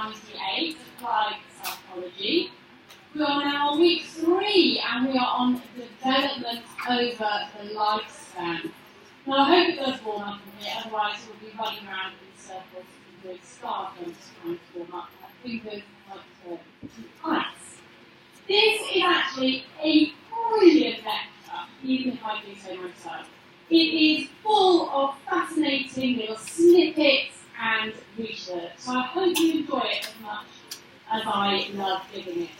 98, Applied Psychology. We are now on week 3 and we are on development over the lifespan. Now I hope it does warm up in here, otherwise we'll be running around in circles with scarves trying to warm up. I think there's like ice. This is actually a brilliant lecture, even if I do so myself. It is full of fascinating little snippets and research, so I hope you enjoy it as much as I love giving it.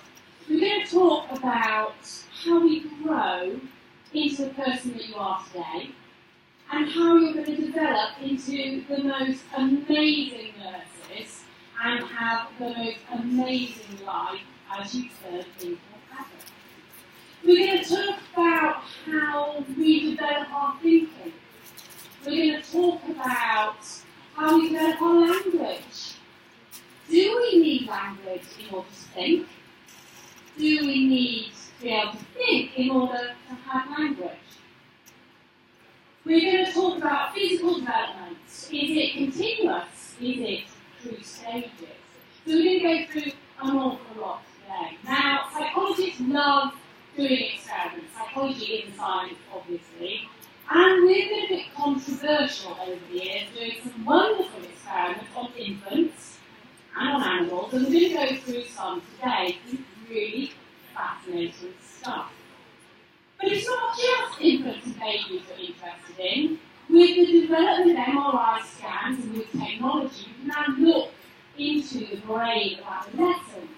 We're going to talk about how we grow into the person that you are today, and how you're going to develop into the most amazing nurses and have the most amazing life as you turn into adult. We're going to talk about how we develop our thinking. We're going to talk about how we develop our language. Do we need language in order to think? Do we need to be able to think in order to have language? We're going to talk about physical development. Is it continuous? Is it through stages? So we're going to go through an awful lot today. Now, psychologists love doing experiments. Psychology is a science, obviously. And we've been a bit controversial over the years, doing some wonderful experiments on infants and on animals. And we're going to go through some today. It's really fascinating stuff. But it's not just infants and babies we're interested in. With the development of MRI scans and with technology, we can now look into the brain of adolescents.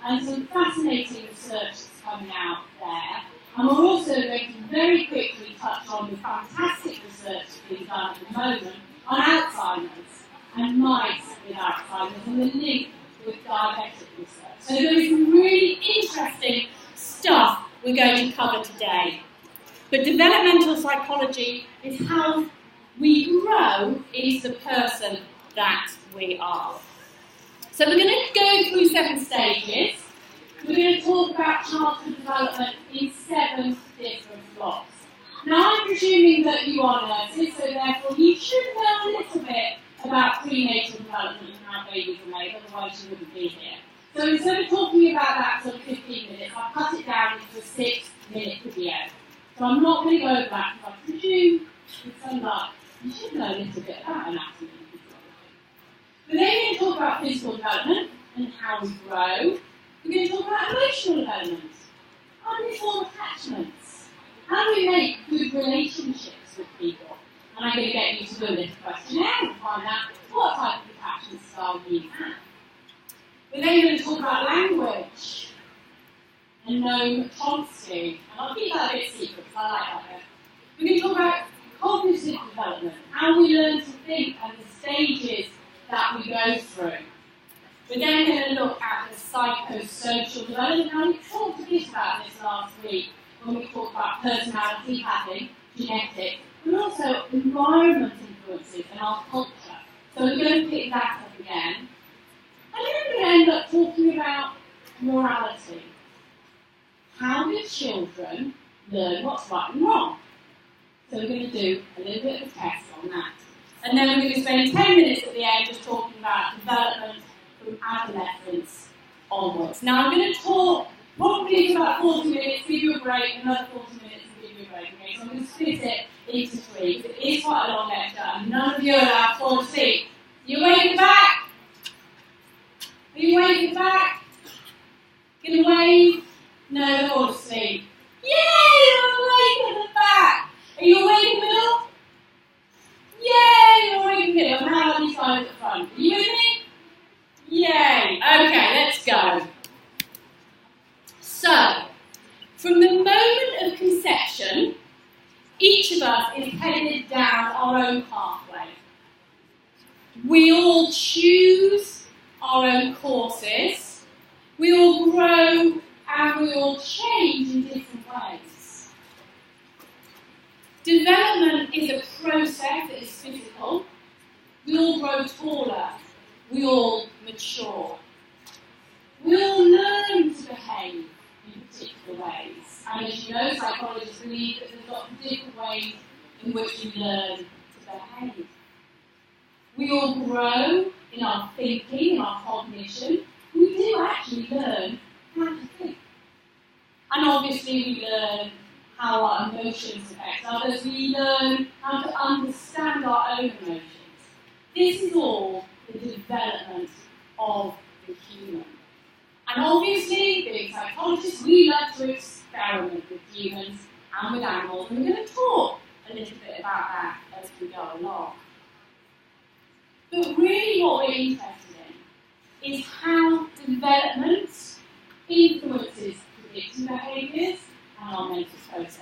And some fascinating research is coming out there. And we're also going to very quickly touch on the fantastic research being done at the moment on Alzheimer's and mice with Alzheimer's and the link with diabetic research. So there is some really interesting stuff we're going to cover today. But developmental psychology is how we grow into the person that we are. So we're going to go through 7 stages. We're going to talk about childhood development in 7 different blocks. Now I'm presuming that you are nurses, so therefore you should know a little bit about prenatal development and how babies are made, otherwise you wouldn't be here. So instead of talking about that for 15 minutes, I've cut it down into a 6-minute video. So I'm not going to go over that because I presume, with some luck, you should know a little bit about anatomy and physiology. But then we're going to talk about physical development and how we grow. We're going to talk about emotional development. How do we form attachments? How do we make good relationships with people? And I'm going to get you to do a little questionnaire and find out what type of attachment style you have. We're then going to talk about language and noun Chomsky. And I'll keep that a bit secret because I like that bit. We're going to talk about cognitive development, how we learn to think and the stages that we go through. We're then going to look at the psychosocial development. Now, we talked a bit about this last week when we talked about personality pattern, genetics, but also environment influences and our culture. So we're going to pick that up again. And then we're going to end up talking about morality. How do children learn what's right and wrong? So we're going to do a little bit of a test on that. And then we're going to spend 10 minutes at the end just talking about development from adolescence onwards. Now I'm going to talk probably for about 40 minutes, give you a break, another 40 minutes and give you a break. Okay? So I'm going to split it into 3. It is quite a long lecture and none of you are allowed to fall asleep. You awake at the back? Are you awake at the back? Gonna wave? No, they're all asleep. Yay, you're awake at the back. Are you awake in the middle? Yay, you're awake in the middle. And how are these guys at the front? Are you with me? Yay. Okay, let's go. So, from the moment of conception, each of us is headed down our own pathway. We all choose our own courses. We all grow and we all change in different ways. Development is a process that is physical. We all grow taller. We all mature. We all learn to behave in particular ways. And as you know, psychologists believe that there's lots of different ways in which we learn to behave. We all grow in our thinking, in our cognition, we do actually learn how to think. And obviously we learn how our emotions affect others. We learn how to understand our own emotions. This is all the development of the human. And obviously, being psychologists, we love to experiment with humans and with animals, and we're going to talk a little bit about that as we go along. But really what we're interested in is how development influences predicting behaviours and our mental processes,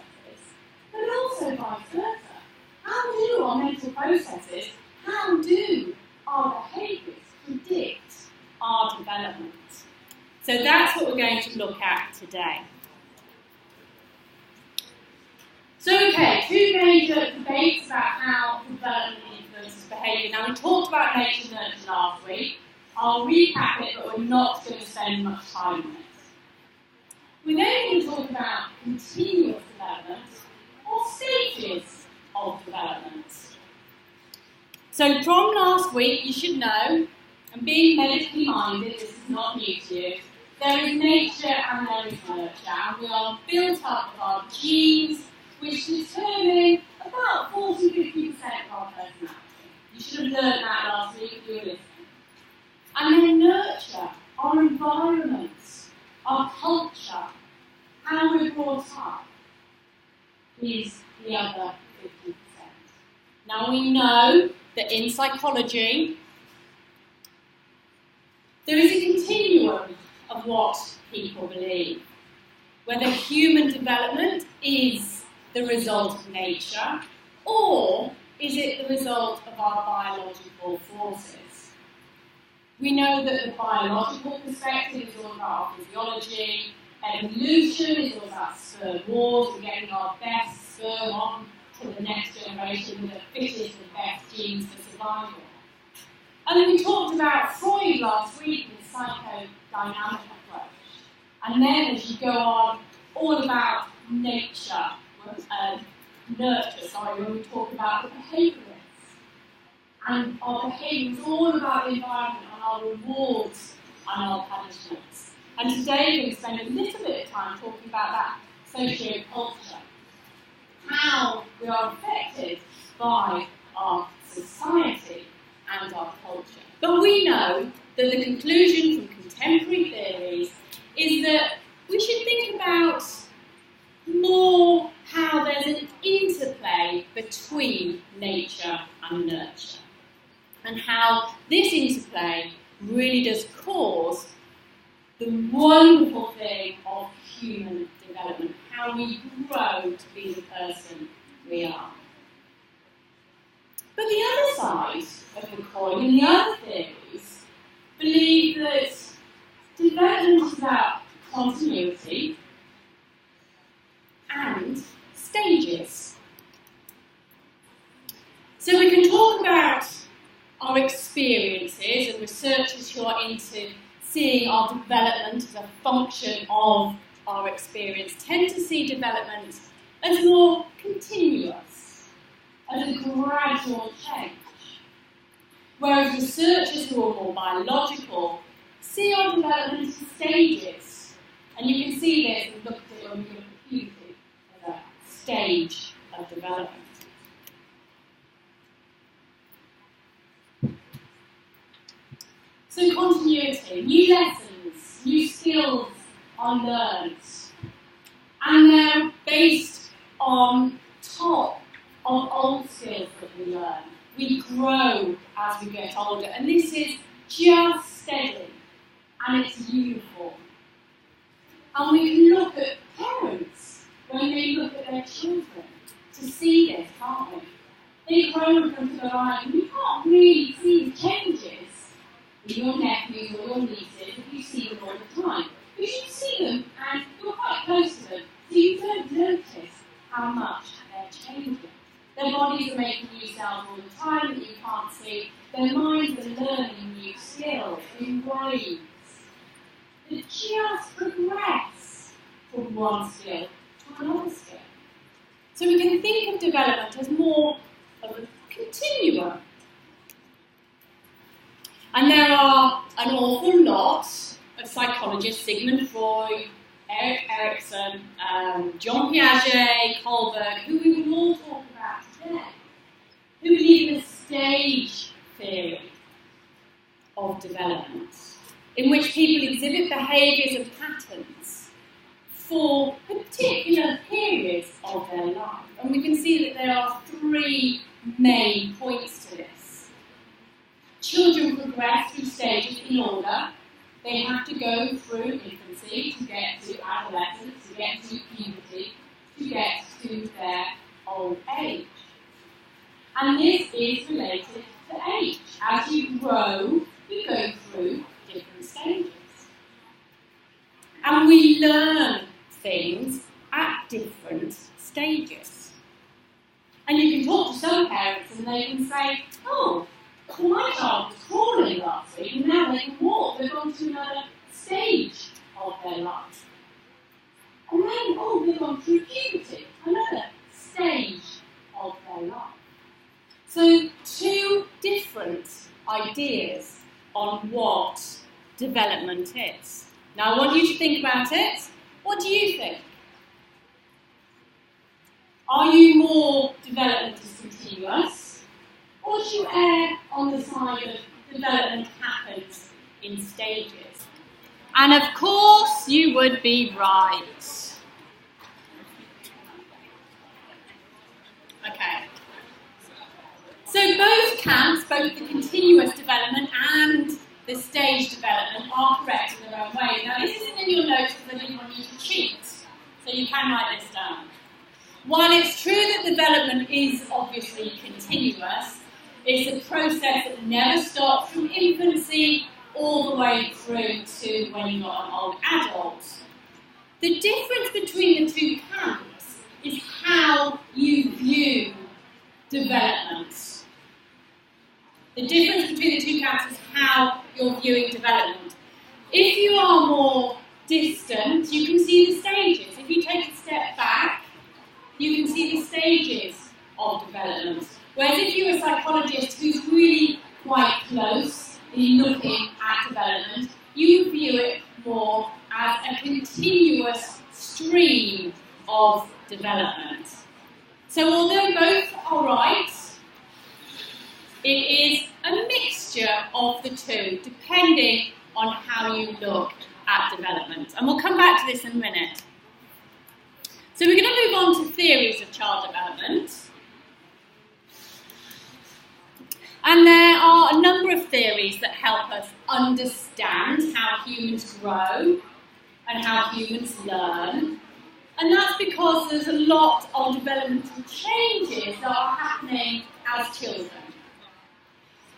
but also vice versa. How do our mental processes, how do our behaviours predict our development? So that's what we're going to look at today. So, okay, two major debates about how development influences behaviour. Now, we talked about nature and nurture last week. I'll recap it, but we're not going to spend much time on it. We're then going to talk about continuous development or stages of development. So, from last week, you should know, and being medically minded, this is not new to you, there is nature and there is nurture, and we are built up of our genes, which determine about 40-50% of our personality. You should have learned that last week if you were listening. And then nurture, our environment, our culture, how we're brought up, is the other 50%. Now we know that in psychology, there is a continuum of what people believe. Whether human development is the result of nature, or is it the result of our biological forces? We know that the biological perspective is all about our physiology, evolution is all about sperm wars, we're getting our best sperm on to the next generation with the fittest and best genes for survival. And then we talked about Freud last week with the psychodynamic approach. And then as you go on, all about nurture, when we talk about the behaviourists. And our behaviour is all about the environment and our rewards and our punishments. And today we're going to spend a little bit of time talking about that socio-culture. How we are affected by our society and our culture. But we know that the conclusion from contemporary theories is that we should think about more how there's an interplay between nature and nurture, and how this interplay really does cause the wonderful thing of human development, how we grow to be the person we are. But the other side of the coin, and the other theories, believe that development is about continuity and stages. So we can talk about our experiences, and researchers who are into seeing our development as a function of our experience tend to see development as more continuous, as a gradual change. Whereas researchers who are more biological see our development as stages. And you can see this and look at it when we look at puberty as a stage of development. So continuity, new lessons, new skills are learned. And they're based on top of old skills that we learn. We grow as we get older, and this is just steady, and it's uniform. And we can look at parents when they look at their children to see this, can't we? They grow in front of their eyes, and you can't really see the changes with your nephews or your nieces if you see them all the time. But you see them, and you're quite close to them, so you don't notice how much they're changing. Their bodies are making new cells all the time that you can't see. Their minds are learning new skills in ways that just progress from one skill to another skill. So we can think of development as more of a continuum. And there are an awful lot of psychologists, Sigmund Freud, Erik Erikson, John Piaget, Kohlberg, who we will all talk about today, who believe in a stage theory of development, in which people exhibit behaviours and patterns for particular periods of their life. And we can see that there are three main points to this. Children progress through stages in order. They have to go through infancy to get to adolescence, to get to puberty, to get to their old age. And this is related to age. As you grow, you go through different stages. And we learn things at different stages. And you can talk to some parents and they can say, oh, well, my child was crawling last week and now they can walk. They've gone to another stage of their life. And then, oh, they've gone through puberty, another stage of their life. So, two different ideas on what development is. Now, I want you to think about it. What do you think? Are you more development is continuous, or do you err on the side of development happens in stages? And of course, you would be right. Okay. So both camps, both the continuous development and the stage development, are correct in their own way. Now, this isn't in your notes because I didn't want you to cheat, so you can write this down. While it's true that development is obviously continuous, it's a process that never stops from infancy all the way through to when you're an old adult. The difference between the two camps is how you view development. The difference between the two camps is how you're viewing development. If you are more distant, you can see the stages. If you take a step back, you can see the stages of development. Whereas if you're a psychologist who's really quite close in looking at development, you view it more as a continuous stream of development. So although both are right, it is a mixture of the two, depending on how you look at development. And we'll come back to this in a minute. So we're going to move on to theories of child development. And there are a number of theories that help us understand how humans grow and how humans learn. And that's because there's a lot of developmental changes that are happening as children.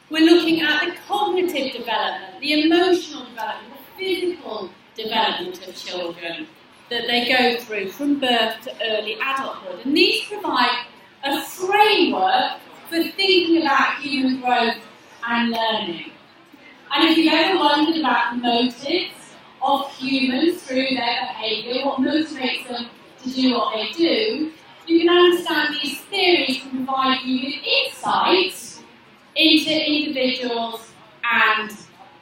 We're looking at the cognitive development, the emotional development, the physical development of children that they go through from birth to early adulthood. And these provide a framework for thinking about human growth and learning. And if you've ever wondered about the motives of humans through their behaviour, what motivates them to do what they do, you can understand these theories to provide you with insights into individuals and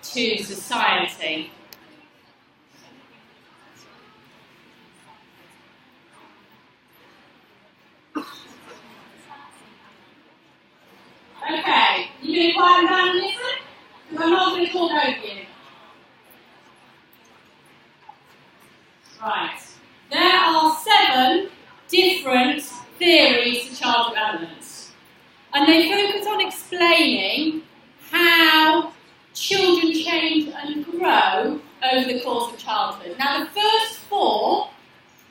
to society. Okay, you going to quiet down and listen? Because I'm not going to talk over you. Right. There are 7 different theories to child development. And they focus on explaining how children change and grow over the course of childhood. Now, the first 4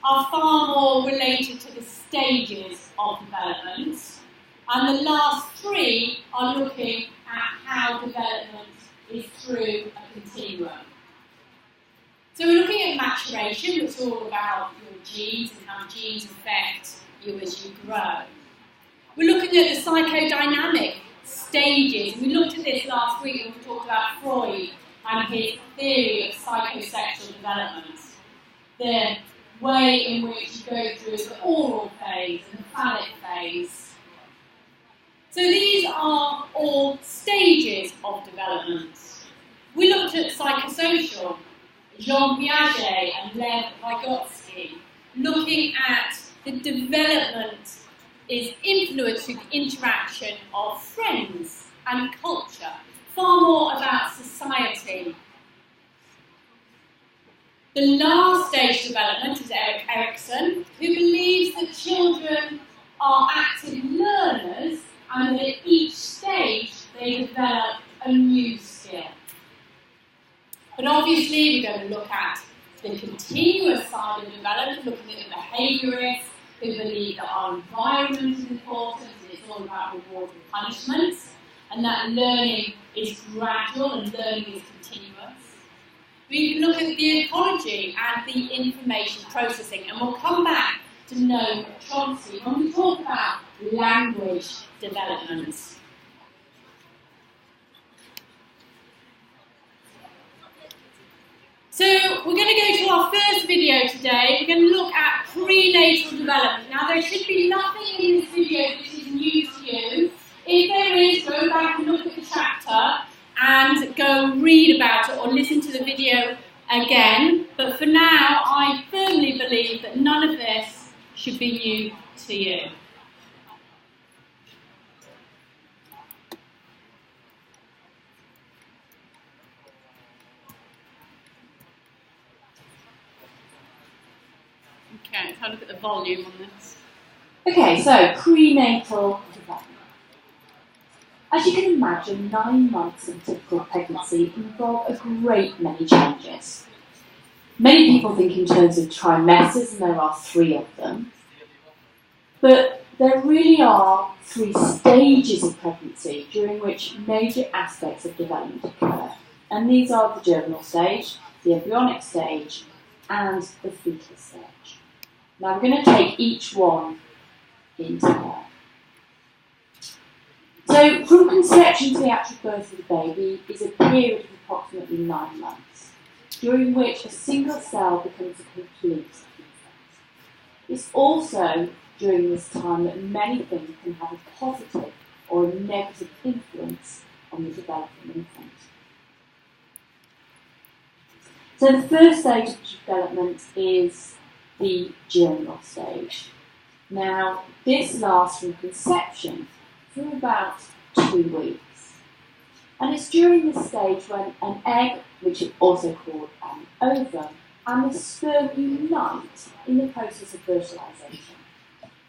are far more related to the stages of development. And the last 3 are looking at how development is through a continuum. So we're looking at maturation, which is all about your genes and how genes affect you as you grow. We're looking at the psychodynamic stages. We looked at this last week when we talked about Freud and his theory of psychosexual development. The way in which you go through the oral phase and the phallic phase. So these are all stages of development. We looked at psychosocial, Jean Piaget and Lev Vygotsky, looking at the development is influenced through the interaction of friends and culture, far more about society. The last stage of development is Erik Erikson, who believes that children are active learners and that at each stage they develop a new skill. But obviously we're going to look at the continuous side of development, looking at the behaviourists who believe that our environment is important and it's all about reward and punishment, and that learning is gradual and learning is continuous. We can look at the ecology and the information processing, and we'll come back to neurocontrology when we talk about language development. So we're going to go to our first video today. We're going to look at prenatal development. Now there should be nothing in this video which is new to you. If there is, go back and look at the chapter and go read about it or listen to the video again. But for now, I firmly believe that none of this should be new to you. Okay, let's have a look at the volume on this. Okay, so prenatal development. As you can imagine, 9 months of typical pregnancy involve a great many changes. Many people think in terms of trimesters, and there are 3 of them. But there really are 3 stages of pregnancy during which major aspects of development occur. And these are the germinal stage, the embryonic stage, and the fetal stage. Now I'm going to take each one in turn. So from conception to the actual birth of the baby is a period of approximately 9 months, during which a single cell becomes a complete infant. It's also during this time that many things can have a positive or a negative influence on the developing infant. So the first stage of development is the germinal stage. Now, this lasts from conception for about 2 weeks. And it's during this stage when an egg, which is also called an ovum, and the sperm unite in the process of fertilisation.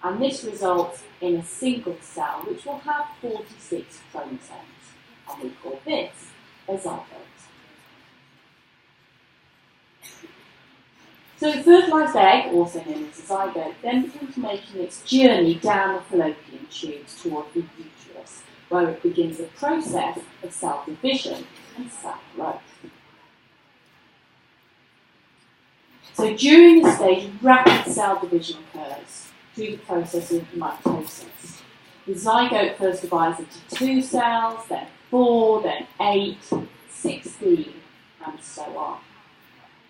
And this results in a single cell, which will have 46 chromosomes. And we call this a zygote. So the fertilised egg, also known as a zygote, then begins making its journey down the fallopian tubes toward the uterus, where it begins a process of cell division and cell growth. So during this stage, rapid cell division occurs through the process of mitosis. The zygote first divides into 2 cells, then 4, then 8, 16, and so on.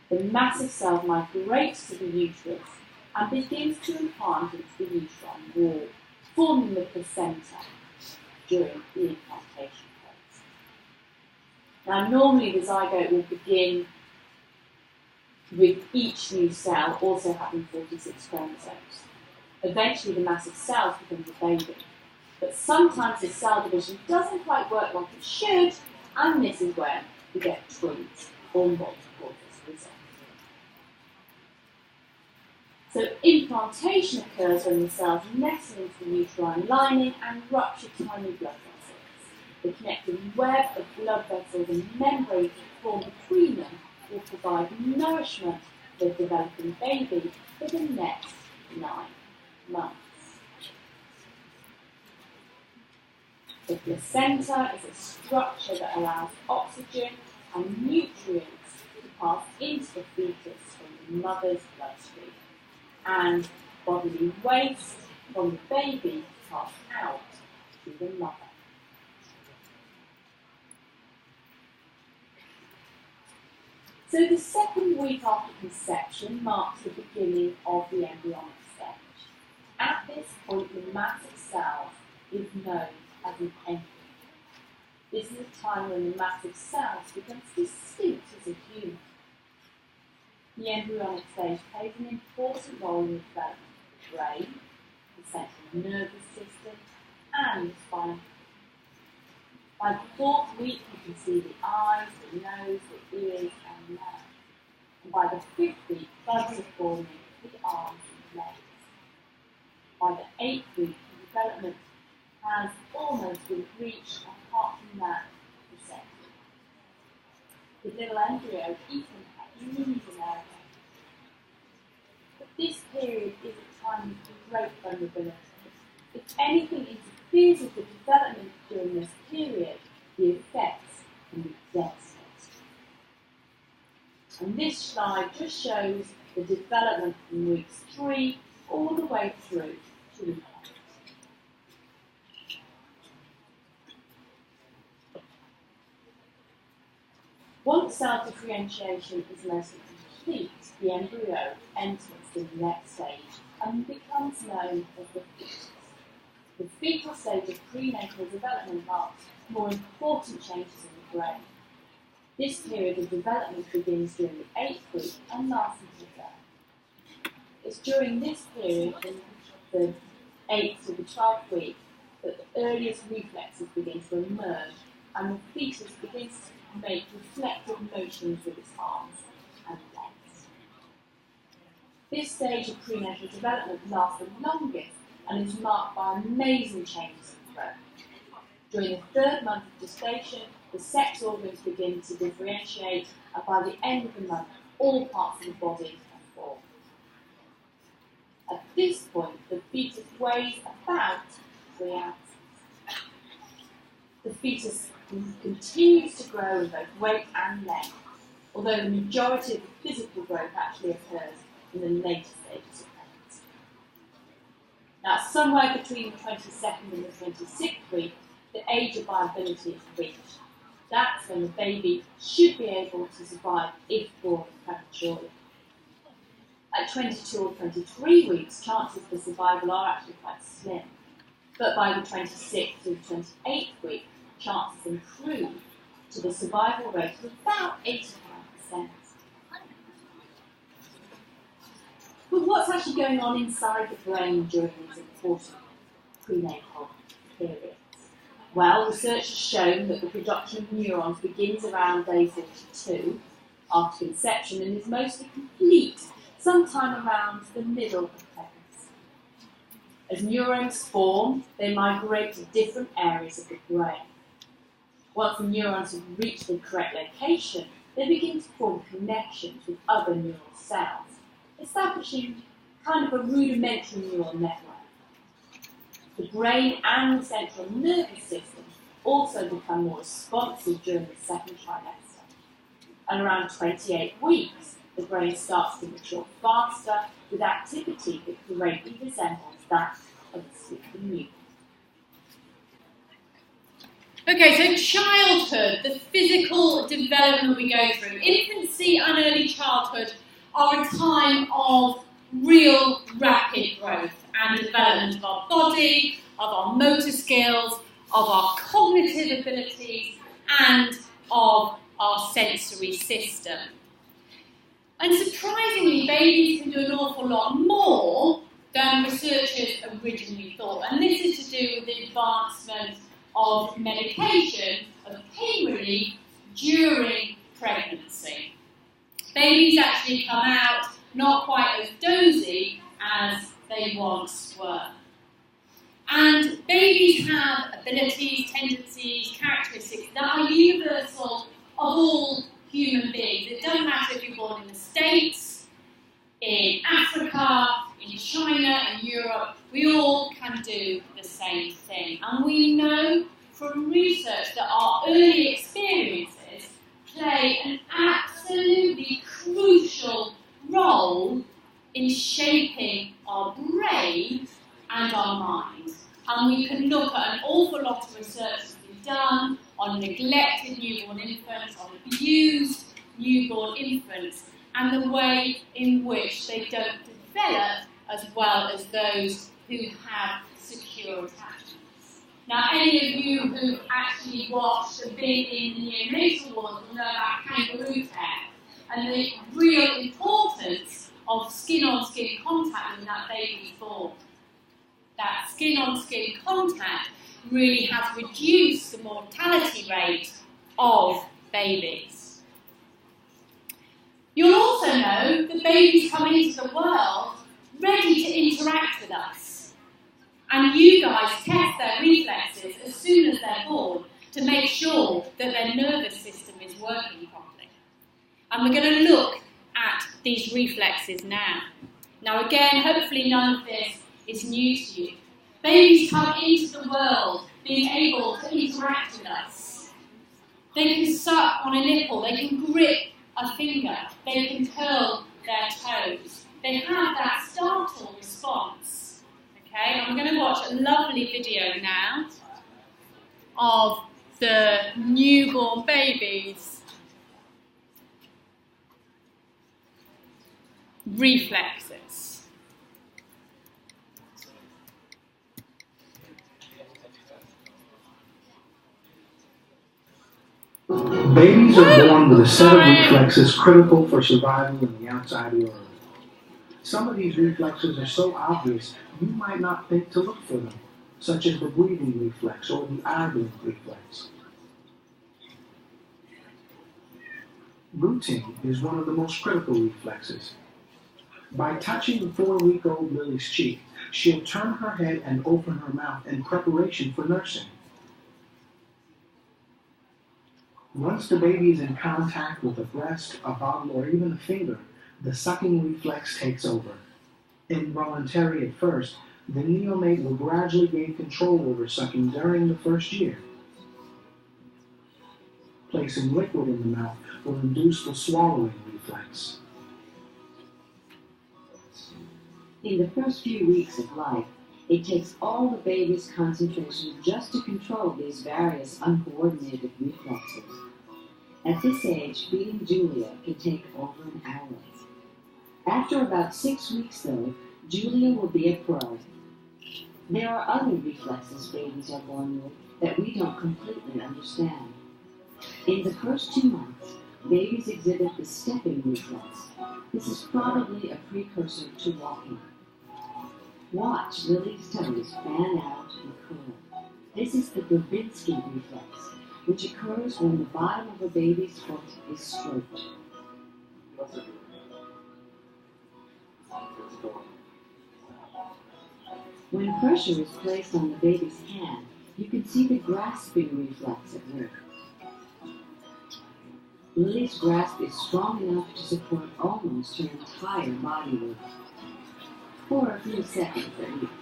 The massive cell migrates to the uterus and begins to implant into the uterine wall, forming the placenta during the implantation phase. Now, normally the zygote will begin with each new cell also having 46 chromosomes. Eventually, the massive cells become the baby. But sometimes this cell division doesn't quite work like it should, and this is where we get twins or multiples as a result. So implantation occurs when the cells nestle into the uterine lining and rupture tiny blood vessels. The connecting web of blood vessels and membranes that form between them will provide nourishment for the developing baby for the next 9 months. The placenta is a structure that allows oxygen and nutrients to pass into the fetus from the mother's bloodstream, and bodily waste from the baby passed out to the mother. So the second week after conception marks the beginning of the embryonic stage. At this point, the mass of cells is known as an embryo. This is a time when the mass of cells becomes distinct as a human. The embryonic stage plays an important role in the development of the brain, the central nervous system, and the spinal cord. By the 4th week, you can see the eyes, the nose, the ears, and mouth. And by the 5th week, buds are forming the arms and legs. By the 8th week, the development has almost been reached, apart from that, the sex. The little embryo even has knees and elbows. But this period is a time of great vulnerability. If anything interferes with the development during this period, the effects can be devastating. And this slide just shows the development from weeks 3 all the way through to the end. Once cell differentiation is mostly complete, the embryo enters the next stage and becomes known as the fetus. The fetal stage of prenatal development marks more important changes in the brain. This period of development begins during the 8th week and lasts until birth. It's during this period, from the 8th to the 12th week, that the earliest reflexes begin to emerge and the fetus begins to make reflective motions with its arms and legs. This stage of prenatal development lasts the longest and is marked by amazing changes in growth. During the 3rd month of gestation, the sex organs begin to differentiate, and by the end of the month, all parts of the body are formed. At this point, the fetus weighs about 3 ounces. The fetus continues to grow in both weight and length, although the majority of the physical growth actually occurs in the later stages of pregnancy. Now, somewhere between the 22nd and the 26th week, the age of viability is reached. That's when the baby should be able to survive if born prematurely. At 22 or 23 weeks, chances for survival are actually quite slim. But by the 26th to the 28th week, chances improve to the survival rate of about 85%. But what's actually going on inside the brain during these important prenatal periods? Well, research has shown that the production of neurons begins around day 42 after conception and is mostly complete sometime around the middle of pregnancy. As neurons form, they migrate to different areas of the brain. Once the neurons have reached the correct location, they begin to form connections with other neural cells, establishing kind of a rudimentary neural network. The brain and the central nervous system also become more responsive during the 2nd trimester. And around 28 weeks, the brain starts to mature faster with activity that greatly resembles that of the sleeping newborn. Okay, so childhood, the physical development we go through. Infancy and early childhood are a time of real rapid growth and development of our body, of our motor skills, of our cognitive abilities, and of our sensory system. And surprisingly, babies can do an awful lot more than researchers originally thought. And this is to do with the advancement of medication, of pain relief during pregnancy. Babies actually come out not quite as dozy as they once were. And babies have abilities, tendencies, characteristics that are universal of all human beings. It doesn't matter if you're born in the States, in Africa, in China, in Europe, we all can do the same thing. And we know from research that our early experiences play an absolutely crucial role in shaping our brain and our mind. And we can look at an awful lot of research that's been done on neglected newborn infants, on abused newborn infants, and the way in which they don't develop as well as those who have secure attachments. Now, any of you who've actually watched a bit in the neonatal ward will know about kangaroo care and the real importance of skin-on-skin contact when that baby's born. That skin-on-skin contact really has reduced the mortality rate of babies. You'll also know that babies come into the world ready to interact with us. And you guys test their reflexes as soon as they're born to make sure that their nervous system is working properly. And we're going to look at these reflexes now. Now again, hopefully none of this is new to you. Babies come into the world being able to interact with us. They can suck on a nipple, they can grip a finger, they can curl their toes. They have that startle response. Okay, I'm going to watch a lovely video now of the newborn babies' reflexes. Babies are born with a set of reflexes critical for survival in the outside world. Some of these reflexes are so obvious you might not think to look for them, such as the breathing reflex or the idling reflex. Rooting is one of the most critical reflexes. By touching the 4-week-old Lily's cheek, she'll turn her head and open her mouth in preparation for nursing. Once the baby is in contact with a breast, a bottle, or even a finger, the sucking reflex takes over. Involuntary at first, the neonate will gradually gain control over sucking during the first year. Placing liquid in the mouth will induce the swallowing reflex. In the first few weeks of life, it takes all the baby's concentration just to control these various uncoordinated reflexes. At this age, feeding Julia can take over an hour. After about 6 weeks, though, Julia will be a pro. There are other reflexes babies are born with that we don't completely understand. In the first 2 months, babies exhibit the stepping reflex. This is probably a precursor to walking. Watch Lily's toes fan out and curl. This is the Dubinsky reflex, which occurs when the bottom of a baby's foot is stroked. When pressure is placed on the baby's hand, you can see the grasping reflex at work. Lily's grasp is strong enough to support almost her entire body weight, for a few seconds at least.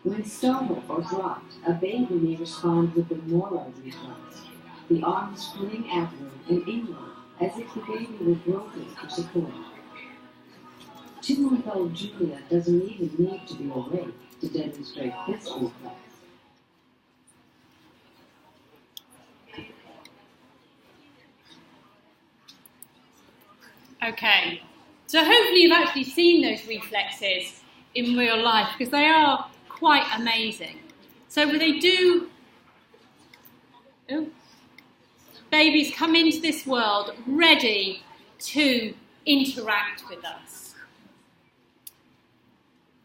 When startled or dropped, a baby may respond with the Mora reflex. The arms fling outward and inward, as if the baby were groping for support. 2-month-old Julia doesn't even need to be awake to demonstrate this reflex. Okay, so hopefully you've actually seen those reflexes in real life because they are quite amazing. So when they do, babies come into this world ready to interact with us.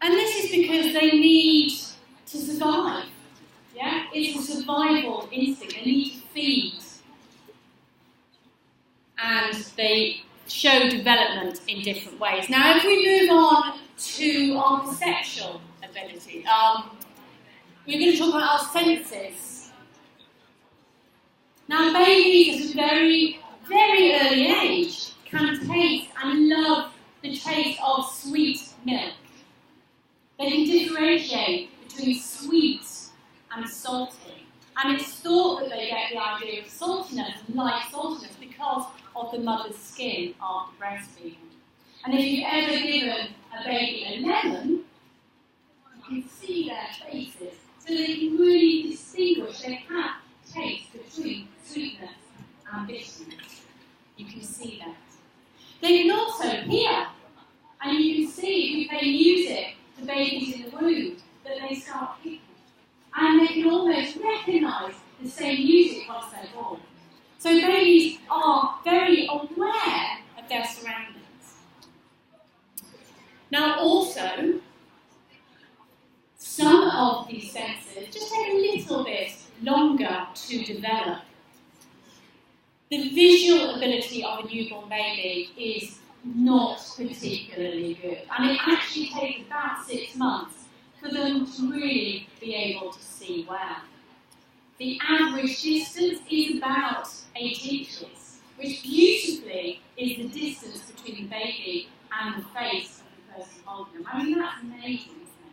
And this is because they need to survive. Yeah, it's a survival instinct. They need to feed. And they show development in different ways. Now, if we move on to our perceptual ability, we're going to talk about our senses. Now, babies at a very, very early age can taste and love the taste of sweet milk. They can differentiate between sweet and salty. And it's thought that they get the idea of saltiness and light saltiness because of the mother's skin after breastfeeding. And if you've ever given a baby a lemon, you can see their faces, so they can really distinguish, they can taste between sweetness and bitterness. You can see that. They can also hear, and you can see if we play music to babies in the womb, that they start kicking. And they can almost So babies are very aware of their surroundings. Now also, some of these senses just take a little bit longer to develop. The visual ability of a newborn baby is not particularly good, and it actually takes about 6 months for them to really be able to see well. The average distance is about 8 inches, which beautifully is the distance between the baby and the face of the person holding them. I mean, that's amazing, isn't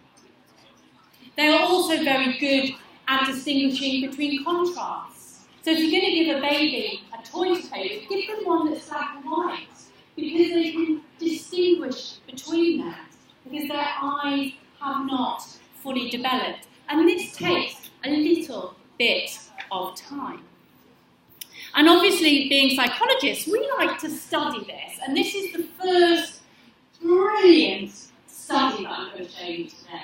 it? They are also very good at distinguishing between contrasts. So if you're going to give a baby a toy to play with, give them one that's black and white, because they can distinguish between them, because their eyes have not fully developed. And this takes a little bit of time. And obviously, being psychologists, we like to study this, and this is the first brilliant study that I'm going to show you today.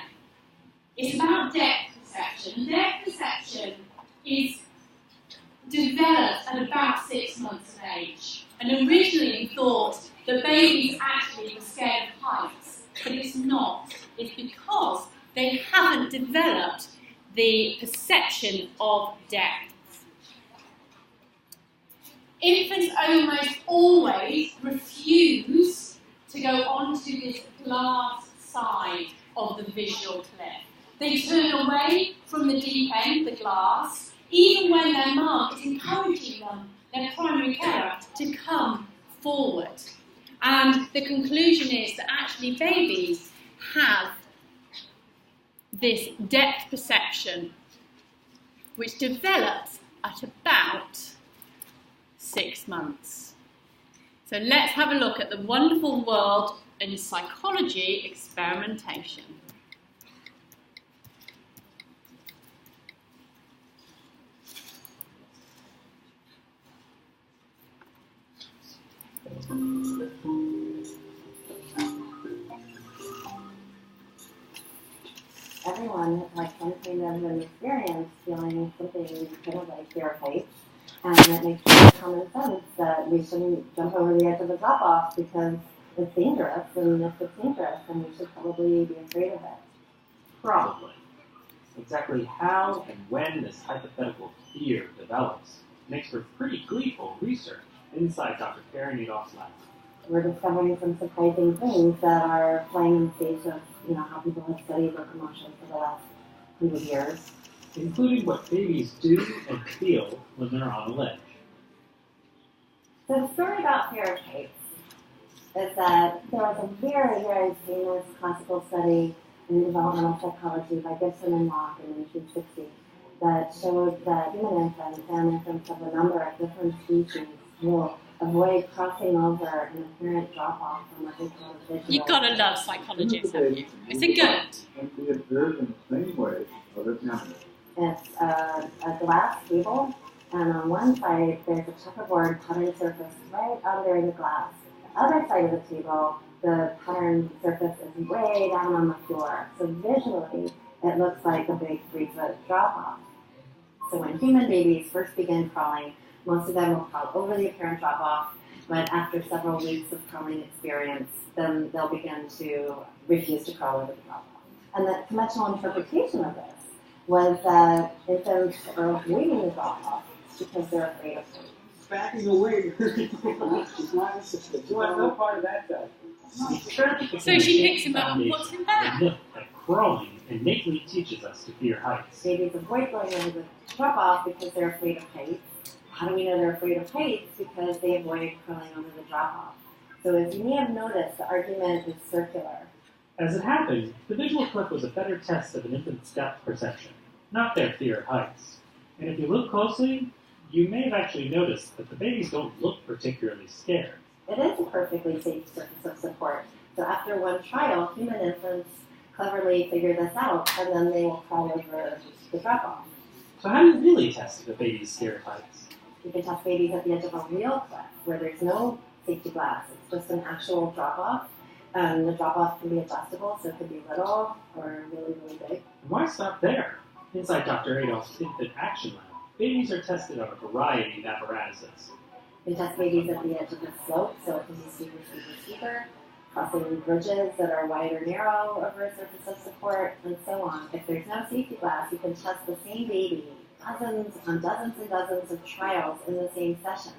It's about depth perception. Depth perception is developed at about 6 months of age. And originally we thought that babies actually were scared of heights, but it's not. It's because they haven't developed the perception of depth. Infants almost always refuse to go onto this glass side of the visual cliff. They turn away from the deep end, the glass, even when their mum is encouraging them, their primary carer, to come forward. And the conclusion is that actually babies have this depth perception which develops at about 6 months. So let's have a look at the wonderful world in psychology experimentation. Everyone has had some kind of an experience feeling something kind of like fear of heights, and it makes common sense that we shouldn't jump over the edge of a drop-off because it's dangerous, and if it's dangerous, then we should probably be afraid of it. Probably. Exactly how and when this hypothetical fear develops makes for pretty gleeful research inside Dr. Karen Adolph's lab. We're discovering some surprising things that are playing in the face of, how people have studied locomotion for the last 100 years. Including what babies do and feel when they're on a ledge. The story about fear of heights is that there was a very, very famous classical study in developmental psychology by Gibson and Locke in 1960 that showed that human infants and infants of a number of different species will avoid crossing over an apparent drop-off from what they call a visual. You've got to love psychologists, haven't you? Is it good? And we observe in the same way other animals. It's a glass table, and on one side there's a checkerboard pattern surface right under the glass. The other side of the table, the pattern surface is way down on the floor. So visually, it looks like a big 3-foot drop-off. So when human babies first begin crawling, most of them will crawl over the apparent drop-off, but after several weeks of crawling experience, then they'll begin to refuse to crawl over the drop-off. And the conventional interpretation of this was that infants are avoiding the drop-off because they're afraid of it. Backing away. She's not interested. She wants no part of that stuff. So she picks him up and puts him back. Look at crawling innately teaches us to fear heights. Babies avoid going over the drop-off because they're afraid of heights. How do we know they're afraid of heights? Because they avoid crawling over the drop-off. So as you may have noticed, the argument is circular. As it happened, the visual clip was a better test of an infant's depth perception, not their fear of heights. And if you look closely, you may have actually noticed that the babies don't look particularly scared. It is a perfectly safe surface of support. So after one trial, human infants cleverly figure this out, and then they will crawl over the drop-off. So how do you really test if a baby's scared of heights? You can test babies at the edge of a real cliff where there's no safety glass. It's just an actual drop-off. The drop-off can be adjustable, so it could be little or really, really big. And why stop there? Inside Dr. Adolph's infant action lab, babies are tested on a variety of apparatuses. They test babies at the edge of the slope, so it can be steeper, crossing bridges that are wide or narrow over a surface of support, and so on. If there's no safety glass, you can test the same baby dozens and dozens of trials in the same session.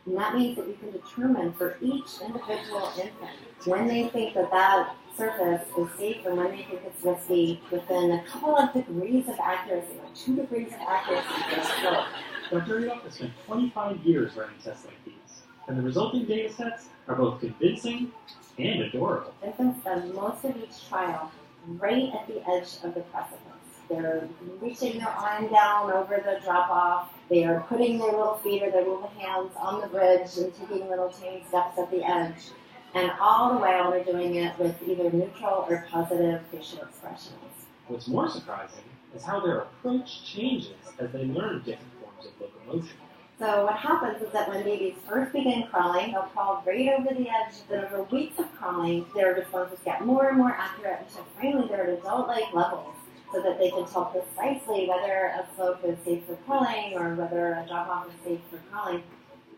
And that means that you can determine for each individual infant when they think that that surface is safe and when they think it's risky within a couple of degrees of accuracy, like 2 degrees of accuracy for a slope. Dr. Young spent 25 years running tests like these, and the resulting data sets are both convincing and adorable. Infants spend most of each trial right at the edge of the precipice. They're reaching their arm down over the drop-off. They are putting their little feet or their little hands on the bridge and taking little tiny steps at the edge. And all the while they're doing it with either neutral or positive facial expressions. What's more surprising is how their approach changes as they learn different forms of locomotion. So what happens is that when babies first begin crawling, they'll crawl right over the edge. Then over weeks of crawling, their responses get more and more accurate until finally they're at adult-like levels, so that they can tell precisely whether a slope is safe for crawling or whether a drop-off is safe for crawling.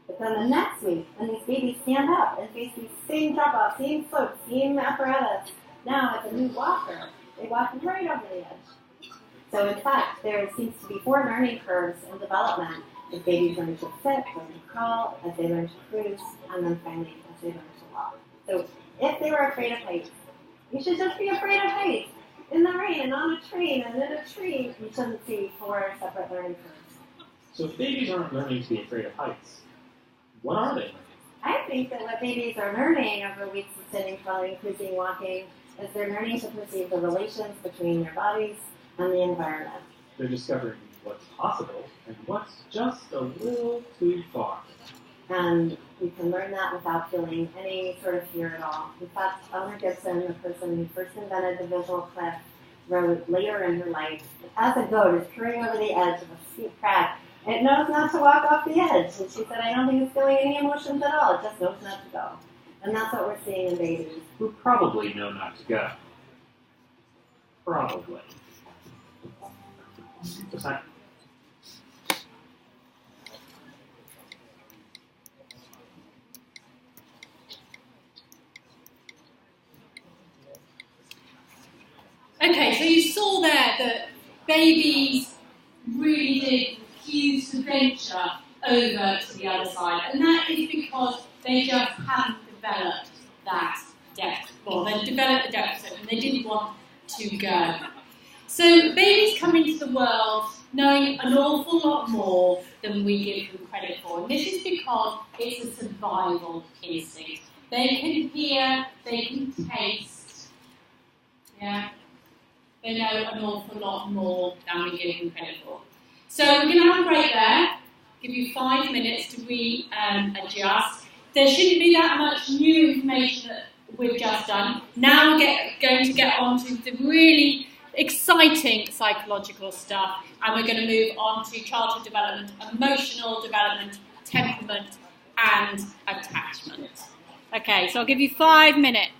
But then the next week, when these babies stand up and face these same drop-offs, same slopes, same apparatus, now it's a new walker. They walk right over the edge. So in fact, there seems to be 4 learning curves in development as babies learn to sit, learn to crawl, as they learn to cruise, and then finally as they learn to walk. So if they were afraid of heights, you should just be afraid of heights. In the rain, and on a train, and in a tree, you shouldn't see 4 separate learning curves. So if babies aren't learning to be afraid of heights, what are they learning? I think that what babies are learning over weeks of sitting, crawling, cruising, walking, is they're learning to perceive the relations between their bodies and the environment. They're discovering what's possible and what's just a little too far. And you can learn that without feeling any sort of fear at all. In fact, Eleanor Gibson, the person who first invented the visual cliff, wrote later in her life, as a goat is peering over the edge of a steep crack, it knows not to walk off the edge. And she said, I don't think it's feeling any emotions at all. It just knows not to go. And that's what we're seeing in babies. Who probably know not to go. Probably. Just like Okay, so you saw there that babies really did refuse to venture over to the other side, and that is because they just hadn't developed that depth. Well, they developed the depth and they didn't want to go. So babies come into the world knowing an awful lot more than we give them credit for, and this is because it's a survival instinct. They can hear, they can taste, yeah. They know an awful lot more than we give them credit for. So we're going to have a break there, give you 5 minutes to readjust. There shouldn't be that much new information that we've just done. Now we're going to get on to the really exciting psychological stuff, and we're going to move on to childhood development, emotional development, temperament, and attachment. Okay, so I'll give you 5 minutes.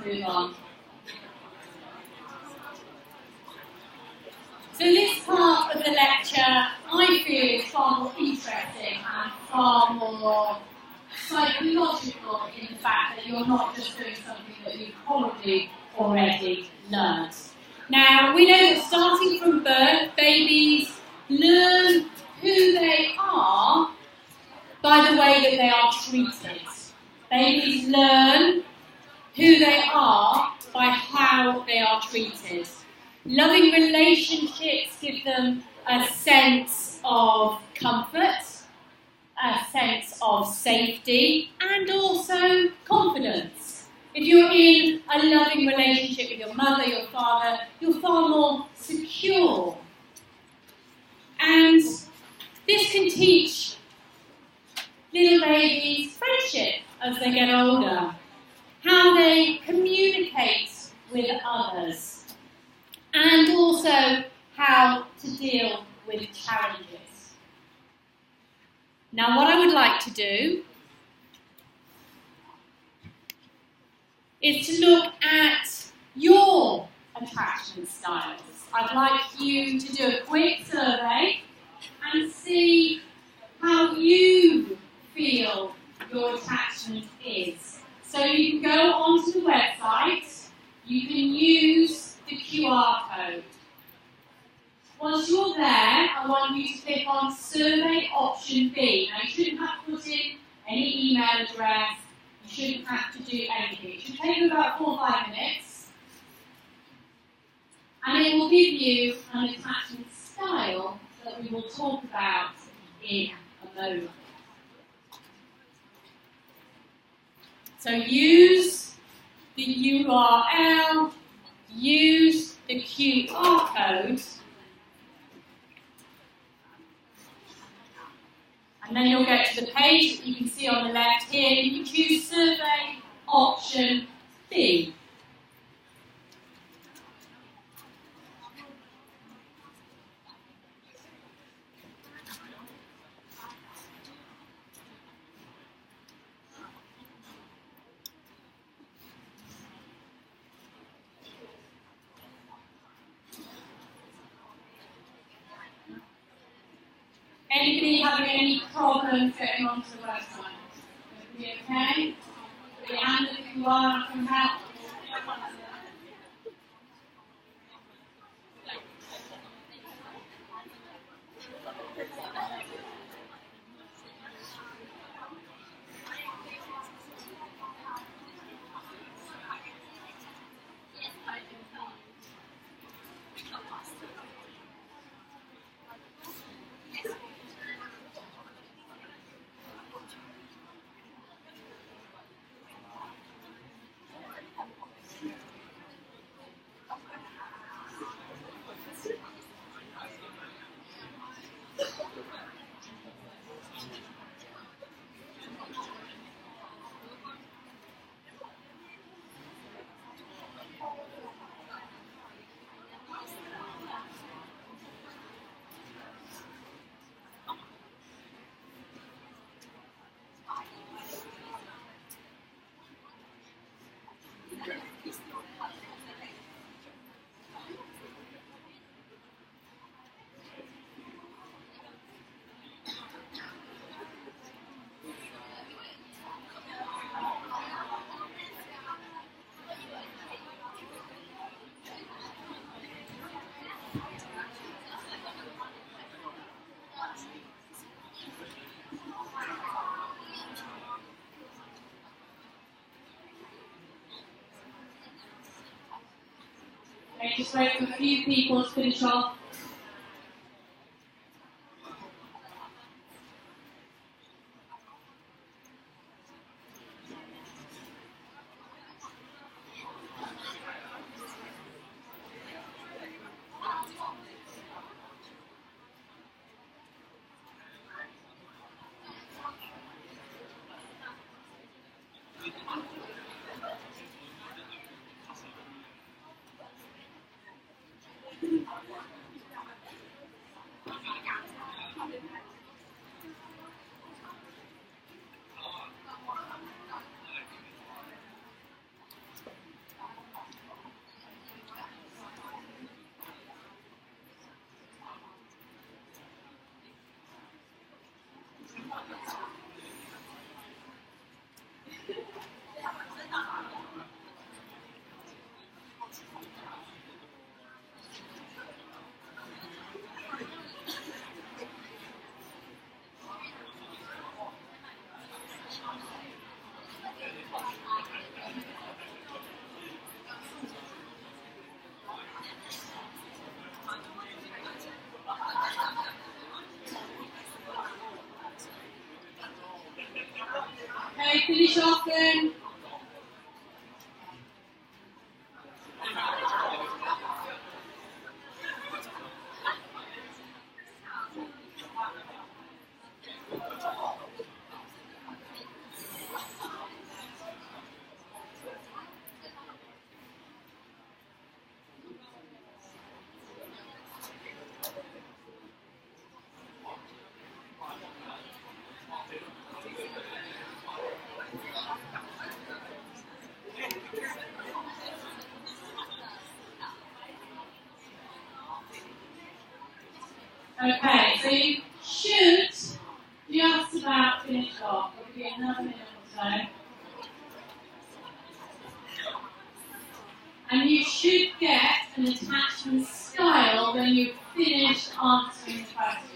move on. So this part of the lecture, I feel, is far more interesting and far more psychological in the fact that you're not just doing something that you've probably already learned. Now, we know that starting from birth, babies learn who they are by the way that they are treated. Babies learn who they are by how they are treated. Loving relationships give them a sense of comfort, a sense of safety, and also confidence. If you're in a loving relationship with your mother, your father, you're far more secure. And this can teach little babies friendship as they get older, how they communicate with others, and also how to deal with challenges. Now, what I would like to do is to look at your attachment styles. I'd like you to do a quick survey and see how you feel your attachment is. So you can go onto the website, you can use the QR code. Once you're there, I want you to click on Survey Option B. Now, you shouldn't have to put in any email address, you shouldn't have to do anything. It should take you about 4 or 5 minutes, and it will give you an attachment style that we will talk about in a moment. So use the URL, use the QR code, and then you'll get to the page that you can see on the left here. You can choose Survey Option B. Anybody having any problems getting onto the website? Everybody okay? Put your hand up if you are, I can help. Okay, just wait for a few people to finish off. Okay, finish off then. Okay, so you should just about finish off. We'll give you another minute or so. And you should get an attachment style when you've finished answering the question.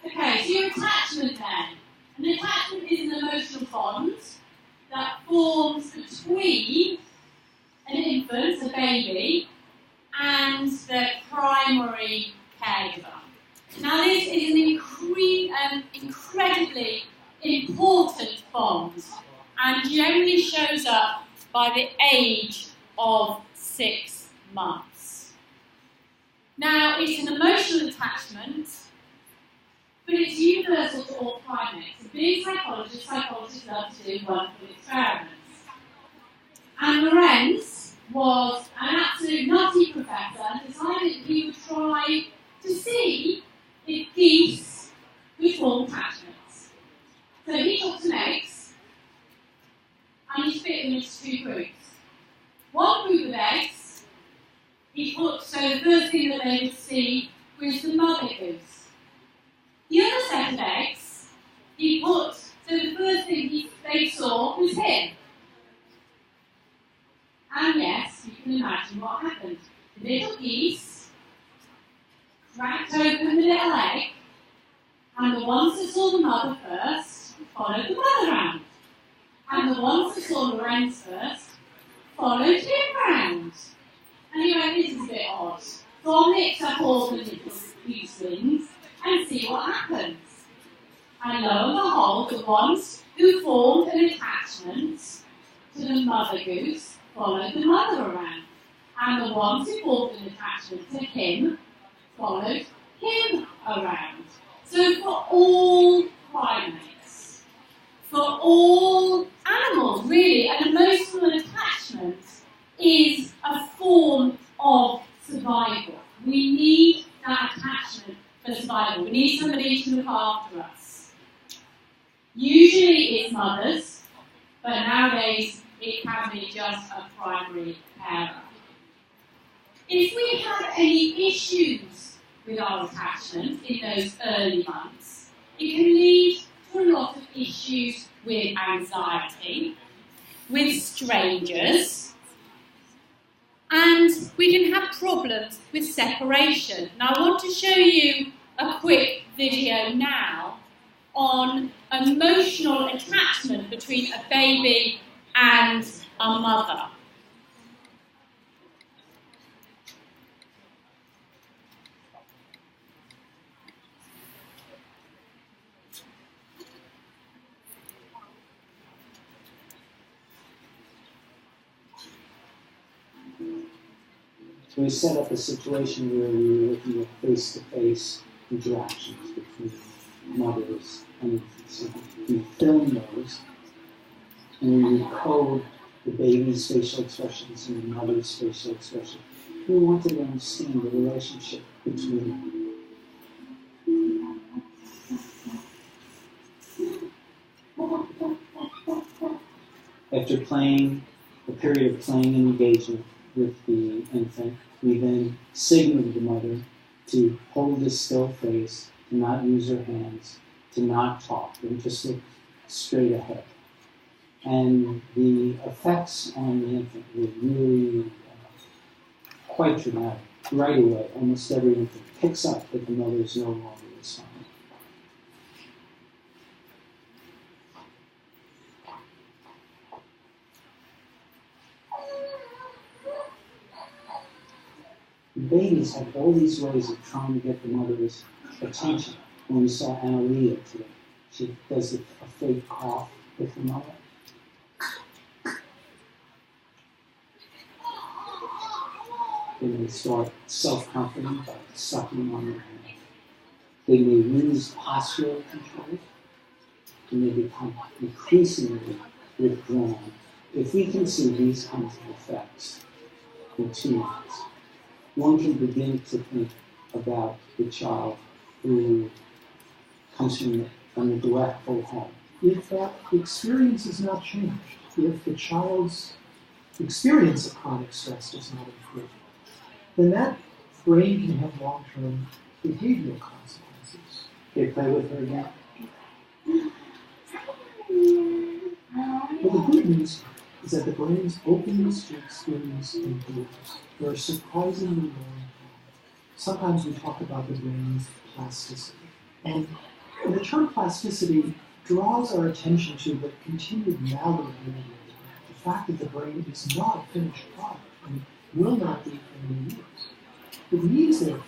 Okay, so your attachment then. An attachment is an emotional bond that forms between an infant, a baby, and their primary caregiver. Now this is an incredibly important bond and generally shows up by the age of 6 months. Now it's an emotional attachment, but it's universal to all primates. So being psychologists love to do wonderful experiments. And Lorenz was an absolute nutty professor and decided he would try to see if geese could form attachments. So he took some eggs and he split them into 2 groups. One group of eggs, he put, so the first thing that they would see was the mother goose. The other set of eggs, he put, so the first thing they saw was him. And yes, you can imagine what happened. The little geese cracked open the little egg, and the ones that saw the mother first followed the mother round. And the ones that saw Lorenz first followed him round. And he went, this is a bit odd. So I'll mix up all the little goose wings and see what happens. And lo and behold, the ones who formed an attachment to the mother goose followed the mother around. And the ones who formed an attachment to him followed him around. So for all primates, for all animals, really, an emotional attachment is a form of survival. We need that attachment for survival. We need somebody to look after us. Usually it's mothers, but nowadays it can be just a primary carer. If we have any issues with our attachment in those early months, it can lead to a lot of issues with anxiety, with strangers, and we can have problems with separation. Now I want to show you a quick video now on emotional attachment between a baby and a mother. So we set up a situation where we were looking at face-to-face interactions between mothers and infants. So we film those, and we recode the baby's facial expressions and the mother's facial expressions. We wanted to understand the relationship between them. After playing, a period of playing and engagement with the infant, we then signaled the mother to hold a still face, to not use her hands, to not talk, and just look straight ahead. And the effects on the infant were really quite dramatic. Right away, almost every infant picks up that the mother is no longer responding. Babies have all these ways of trying to get the mother's attention. When we saw Annalia today, she does a fake cough with her mother. Then they start self-comforting by sucking on their hand. They may lose postural control, and they become increasingly withdrawn. If we can see these kinds of effects in teens, one can begin to think about the child who comes from a neglectful home. If that experience is not changed, if the child's experience of chronic stress does not improve, then that brain can have long-term behavioral consequences. Okay, play with her again. Well, the good news is that the brain's openness to experience improves. There are surprisingly long. Sometimes we talk about the brain's plasticity. And the term plasticity draws our attention to the continued malleability of the brain. The fact that the brain is not a finished product and will not be for many years. It means, therefore,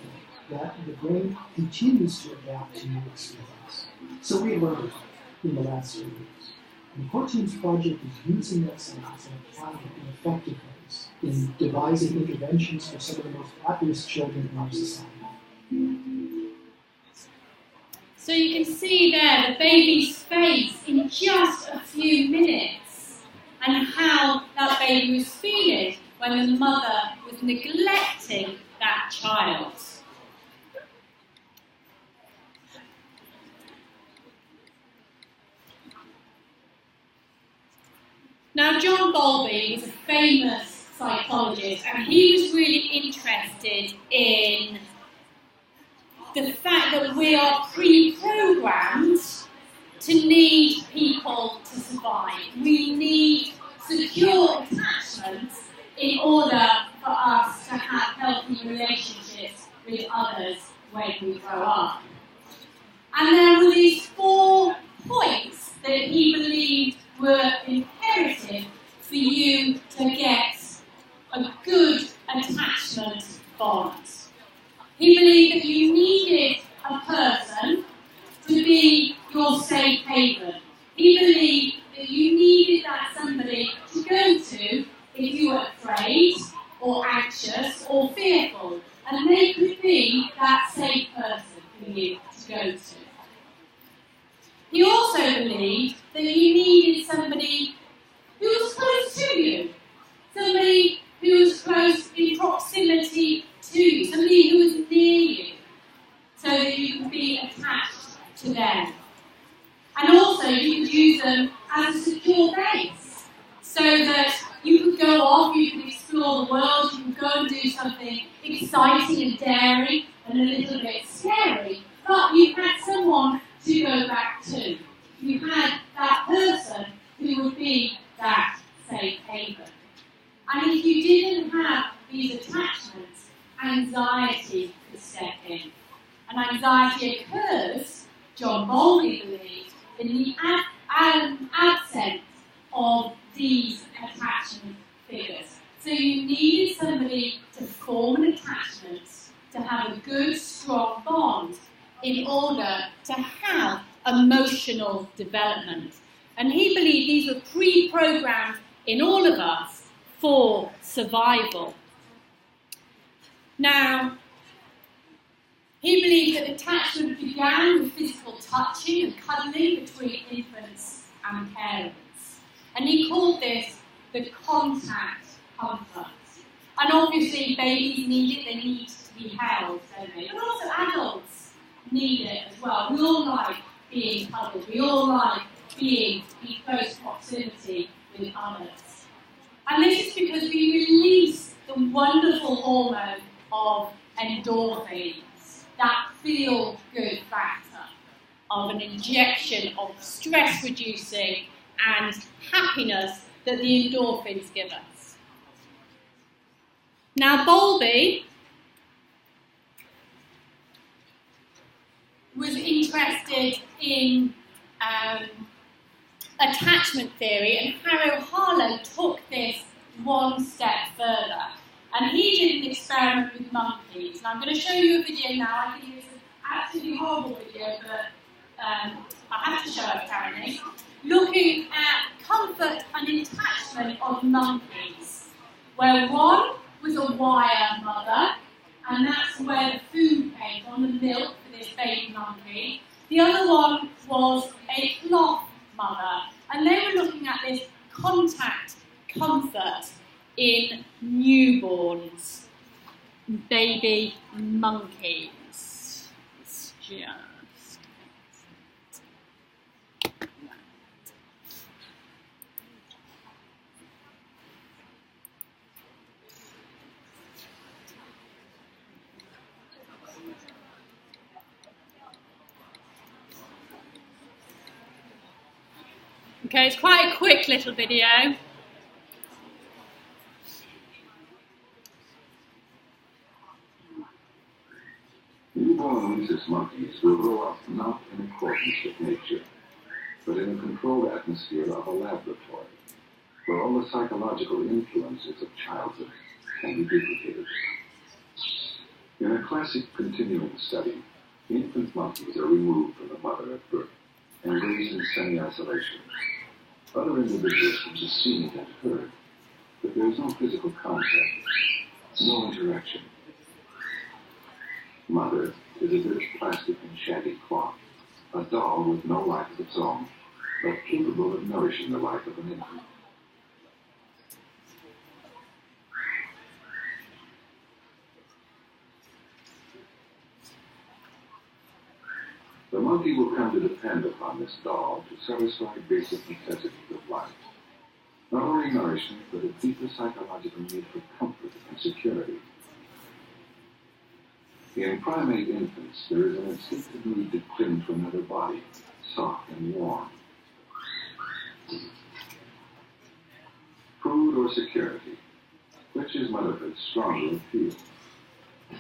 that the brain continues to adapt to new experience. So we learned in the last 2 years. And the Core Team's project is using that science and applying it in effective ways in devising interventions for some of the most at-risk children in our society. So you can see there the baby's face in just a few minutes and how that baby was feeling when the mother was neglecting that child. Now, John Bowlby was a famous psychologist, and he was really interested in the fact that we are pre-programmed to need people to survive. We need secure attachments in order for us to have healthy relationships with others when we grow up. And there were these 4 points that he believed were imperative for you to get a good attachment bond. He believed that you needed a person to be your safe haven. He believed that you needed that somebody to go to if you were afraid or anxious or fearful, and they could be that safe person for you to go to. He also believed that you needed somebody who was close to you, somebody who was close in proximity to you, somebody who was near you, so that you could be attached to them. And also you could use them as a secure base, so that you could go off, you could explore the world, you could go and do something exciting and daring and a little bit scary, but you had someone to go back to. You had that person who would be that safe haven. And if you didn't have these attachments, anxiety could step in. And anxiety occurs, John Bowlby believed, in the absence of these attachment figures. So you needed somebody to form an attachment, to have a good, strong bond, in order to have emotional development. And he believed these were pre-programmed in all of us for survival. Now, he believed that attachment began with physical touching and cuddling between infants and parents. And he called this the contact comfort. And obviously babies need it, they need to be held, don't they? But also adults need it as well. We all like being cuddled. We all like being in close proximity with others. And this is because we release the wonderful hormone of endorphins, that feel-good factor of an injection of stress-reducing and happiness that the endorphins give us. Now, Bowlby was interested in attachment theory, and Harrow Harlow took this one step further. And he did an experiment with monkeys. And I'm going to show you a video now. I think it's an absolutely horrible video, but I have to show it apparently. Looking at comfort and attachment of monkeys, where one was a wire mother, and that's where the food came from, the milk for this baby monkey. The other one was a cloth mother, and they were looking at this contact comfort in newborns, baby monkeys. It's just... Okay, it's quite a quick little video. Newborn rhesus monkeys will grow up not in accordance with nature, but in a controlled atmosphere of a laboratory, where all the psychological influences of childhood can be duplicated. In a classic continuing study, infant monkeys are removed from the mother at birth and raised in semi-isolation. Other individuals can be seen and heard, but there is no physical contact, no interaction. Mother is a bit of plastic and shaggy cloth, a doll with no life of its own, but capable of nourishing the life of an infant. The monkey will come to depend upon this doll to satisfy basic necessities of life. Not only nourishment, but a deeper psychological need for comfort and security. In primate infants, there is an instinctive need to cling to another body, soft and warm. Food or security, which is motherhood's stronger appeal?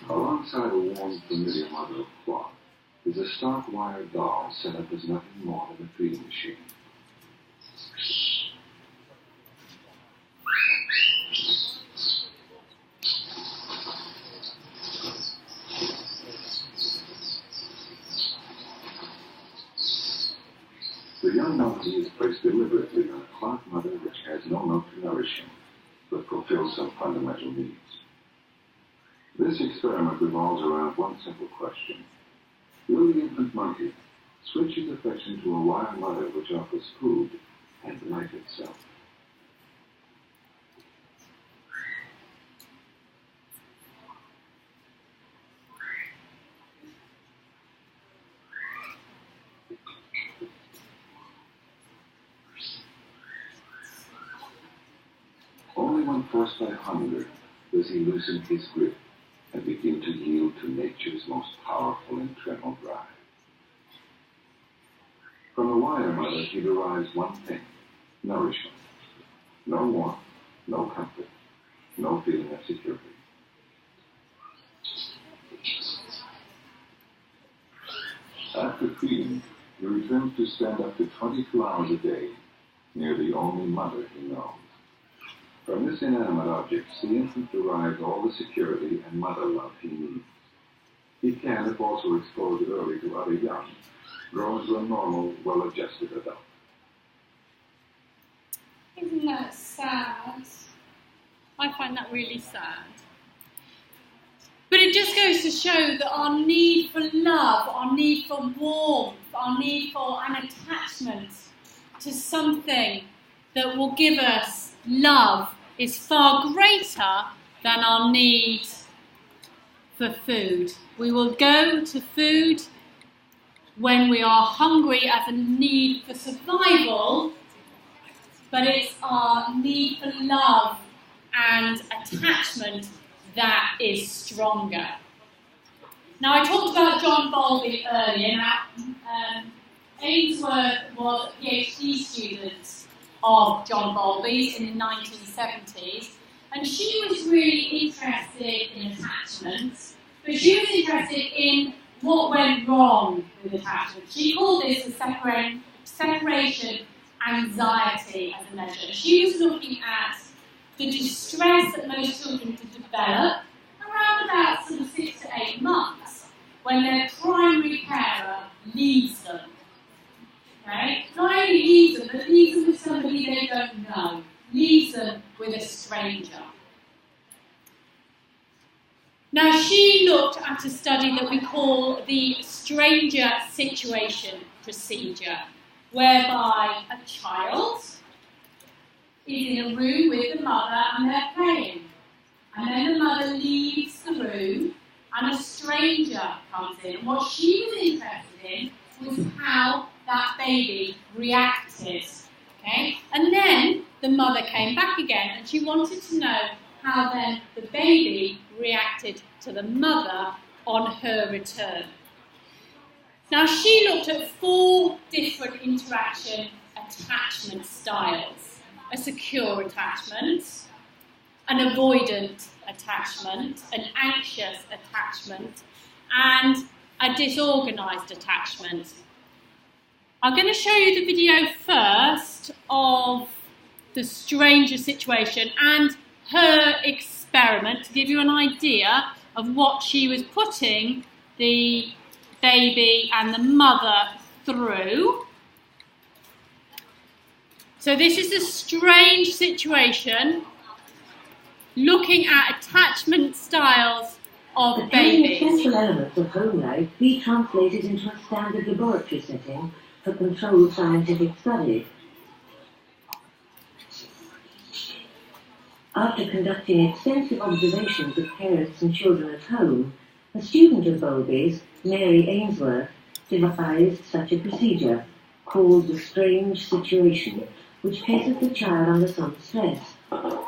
Alongside a warm, familiar mother of cloth is a stark wire doll set up as nothing more than a feeding machine. The young monkey is placed deliberately on a cloth mother which has no milk to nourish him, but fulfills some fundamental needs. This experiment revolves around one simple question. Will the infant monkey switch his affection to a wire mother which offers food and life itself? Only when forced by hunger does he loosen his grip and begin to yield to nature's most powerful internal drive. From the wire mother he derives one thing, nourishment. No warmth, no comfort, no feeling of security. After feeding, he returns to spend up to 22 hours a day near the only mother he knows. From this inanimate object, the infant derives all the security and mother love he needs. He can, if also exposed early to other young, grow into a normal, well-adjusted adult. Isn't that sad? I find that really sad. But it just goes to show that our need for love, our need for warmth, our need for an attachment to something that will give us love is far greater than our need for food. We will go to food when we are hungry as a need for survival, but it's our need for love and attachment that is stronger. Now, I talked about John Bowlby earlier. Now, Ainsworth was a PhD student of John Bowlby's in the 1970s, and she was really interested in attachments, but she was interested in what went wrong with attachment. She called this the separation anxiety as a measure. She was looking at the distress that most children can develop around about sort of 6 to 8 months when their primary carer leaves them. Okay? Not only leaves them, but leaves them with somebody they don't know. Leaves them with a stranger. Now, she looked at a study that we call the stranger situation procedure, whereby a child is in a room with the mother and they're playing. And then the mother leaves the room and a stranger comes in. And what she was interested in was how that baby reacted. Okay? And then the mother came back again and she wanted to know how then the baby reacted to the mother on her return. Now, she looked at 4 different interaction attachment styles: a secure attachment, an avoidant attachment, an anxious attachment, and a disorganized attachment. I'm going to show you the video first of the stranger situation and her experiment to give you an idea of what she was putting the baby and the mother through. So this is the strange situation, looking at attachment styles of Can the babies. essential elements of home life be translated into a standard laboratory setting for controlled scientific study? After conducting extensive observations of parents and children at home, a student of Bowlby's, Mary Ainsworth, devised such a procedure, called the strange situation, which places the child under some stress.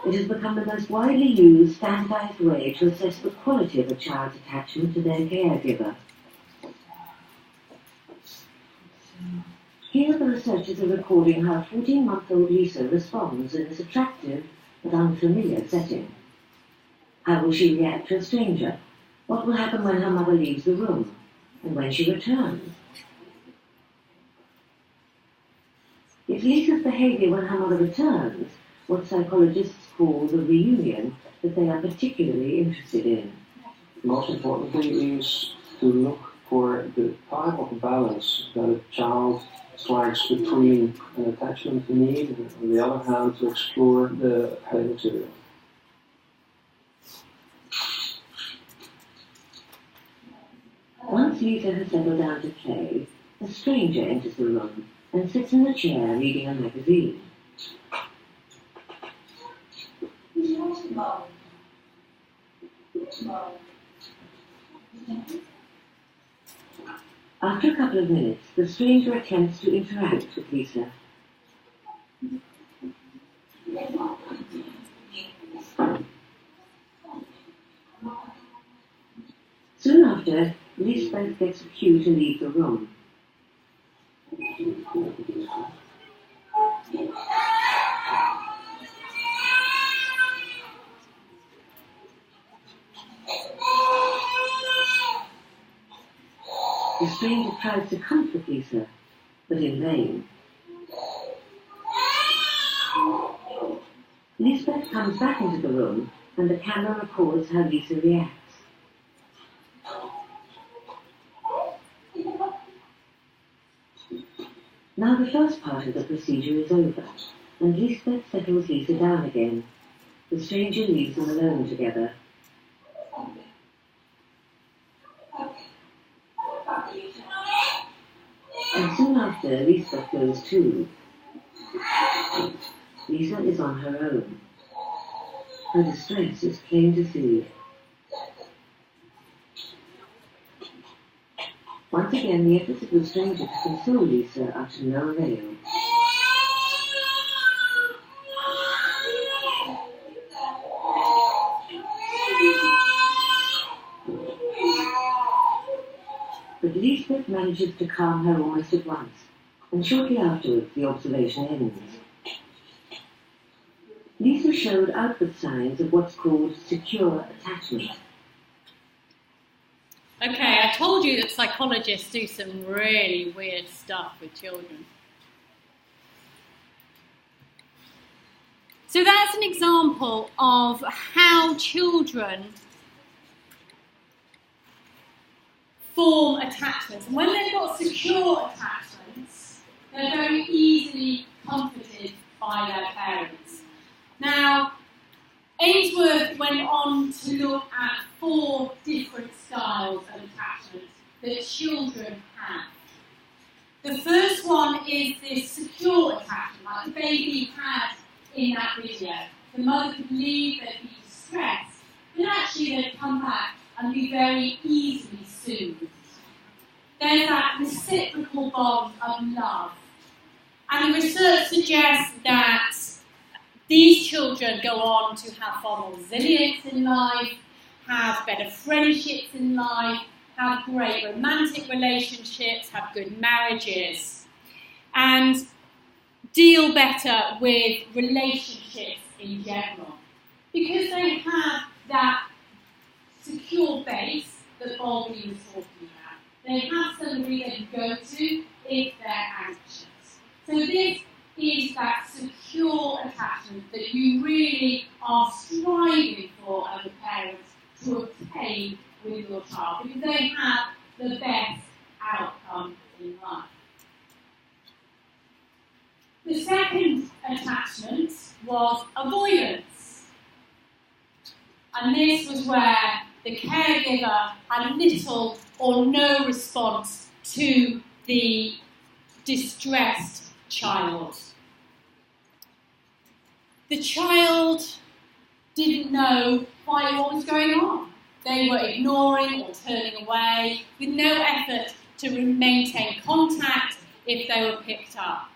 It has become the most widely used, standardized way to assess the quality of a child's attachment to their caregiver. Here the researchers are recording how 14-month-old Lisa responds in this attractive but unfamiliar setting. How will she react to a stranger? What will happen when her mother leaves the room? And when she returns? It's Lisa's behavior when her mother returns, what psychologists call the reunion, that they are particularly interested in. Most importantly is to look for the type of balance that a child strikes between an attachment need and, on the other hand, to explore the play material. Once Lisa has settled down to play, a stranger enters the room and sits in a chair reading a magazine. After a couple of minutes, the stranger attempts to interact with Lisa. Soon after, Lisbeth gets a cue to leave the room. The stranger tries to comfort Lisa, but in vain. Lisbeth comes back into the room, and the camera records how Lisa reacts. Now the first part of the procedure is over, and Lisbeth settles Lisa down again. The stranger leaves them alone together. And soon after, Lisbeth goes too. Lisa is on her own. Her distress is plain to see. Once again, the efforts of the stranger to console Lisa are to no avail. But Lisbeth manages to calm her almost at once, and shortly afterwards the observation ends. Lisa showed outward signs of what's called secure attachment. Okay, I told you that psychologists do some really weird stuff with children. So that's an example of how children form attachments. And when they've got secure attachments, they're very easily comforted by their parents. Now, Ainsworth went on to look at 4 different styles of attachment that children have. The first one is this secure attachment, like the baby had in that video. The mother could leave, they'd be distressed, but actually they'd come back and be very easily soothed. There's that reciprocal bond of love. And the research suggests that these children go on to have far more resilience in life, have better friendships in life, have great romantic relationships, have good marriages, and deal better with relationships in general. Because they have that secure base that Bowlby was talking about. They have somebody they can go to if they're anxious. So this is that secure attachment that you really are striving for as a parent to obtain with your child, because they have the best outcome in life. The second attachment was avoidance. And this was where the caregiver had little or no response to the distressed child. The child didn't know quite what was going on. They were ignoring or turning away with no effort to maintain contact if they were picked up.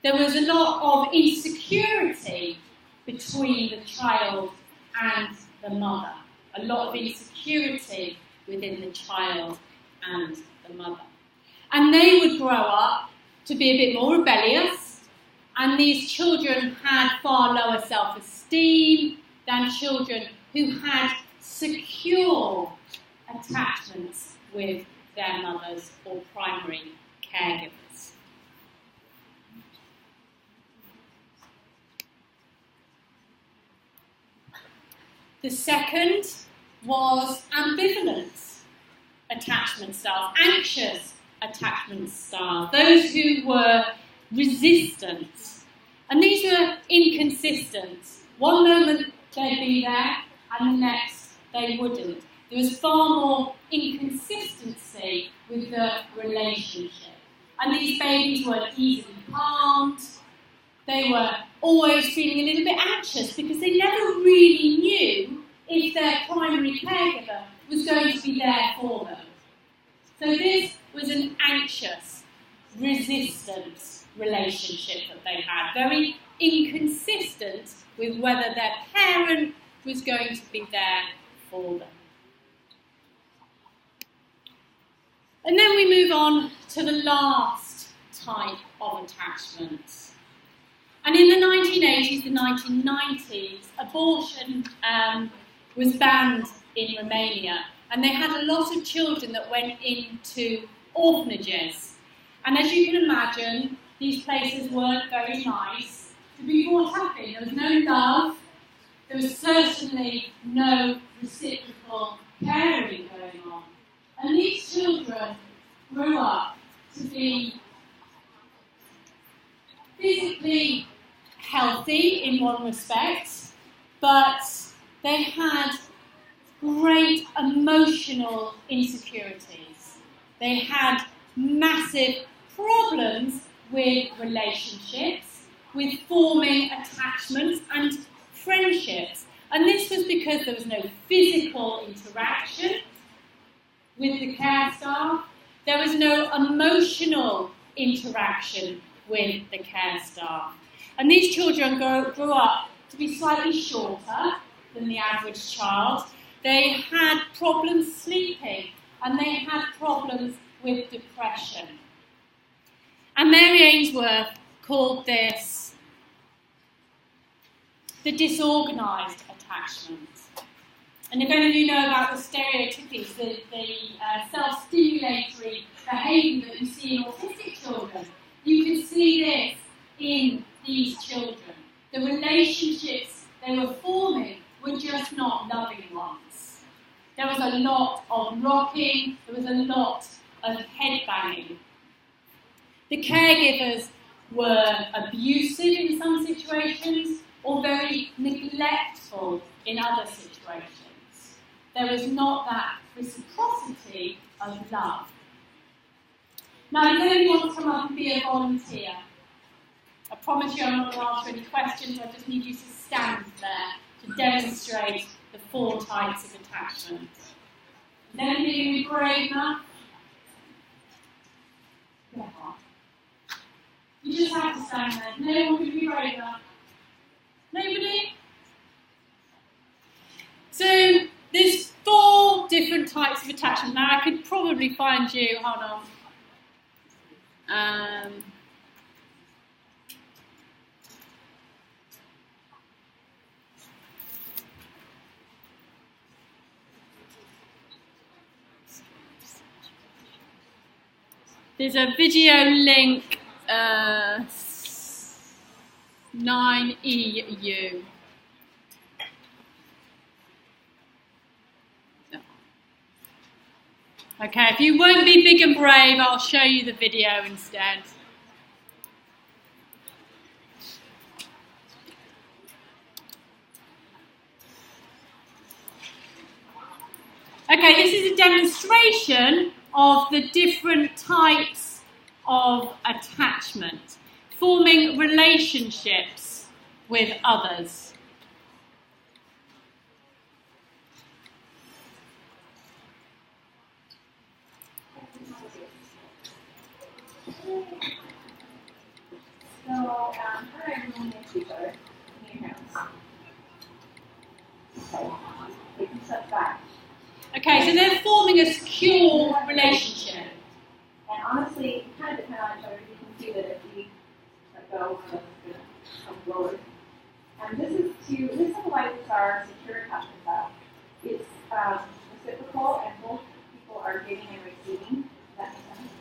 There was a lot of insecurity between the child and the mother. A lot of insecurity within the child and the mother. And they would grow up to be a bit more rebellious, and these children had far lower self-esteem than children who had secure attachments with their mothers or primary caregivers. The second was ambivalent attachment styles, anxious attachment styles, those who were resistant. And these were inconsistent. One moment they'd be there, and the next they wouldn't. There was far more inconsistency with the relationship. And these babies weren't easily calmed. They were always feeling a little bit anxious because they never really knew if their primary caregiver was going to be there for them. So this was an anxious, resistant relationship that they had, very inconsistent with whether their parent was going to be there for them. And then we move on to the last type of attachment. And in the 1980s, the 1990s, abortion was banned in Romania, and they had a lot of children that went into orphanages. And as you can imagine, these places weren't very nice to be brought up in. There was no love, there was certainly no reciprocal caring going on. And these children grew up to be physically healthy in one respect, but they had great emotional insecurities. They had massive problems with relationships, with forming attachments and friendships. And this was because there was no physical interaction with the care staff. There was no emotional interaction with the care staff. And these children grew up to be slightly shorter than the average child. They had problems sleeping, and they had problems with depression. And Mary Ainsworth called this the disorganised attachment. And if any of you know about the stereotypies, the self-stimulatory behaviour that you see in autistic children, you can see this in these children. The relationships a lot of rocking, there was a lot of head banging. The caregivers were abusive in some situations or very neglectful in other situations. There was not that reciprocity of love. Now, does anyone want to come up and be a volunteer? I promise you I'm not going to answer any questions, I just need you to stand there to demonstrate the 4 types of attachment. Is anybody brave enough? Yeah. You just have to stand there. No one can be brave enough. Nobody? So, there's 4 different types of attachment. Now, I could probably find you, hold on. There's a video link, 9EU. Okay, if you won't be big and brave, I'll show you the video instead. Okay, this is a demonstration of the different types of attachment, forming relationships with others. So, how do everyone know each other in your hands? Okay, take some steps back. Okay, so they're forming a secure relationship. And honestly, you kind of depend on each other. You can see that if we let go, it's going to come forward. And this is why it's our secure attachment style. It's reciprocal, and both people are giving and receiving. Does that make sense?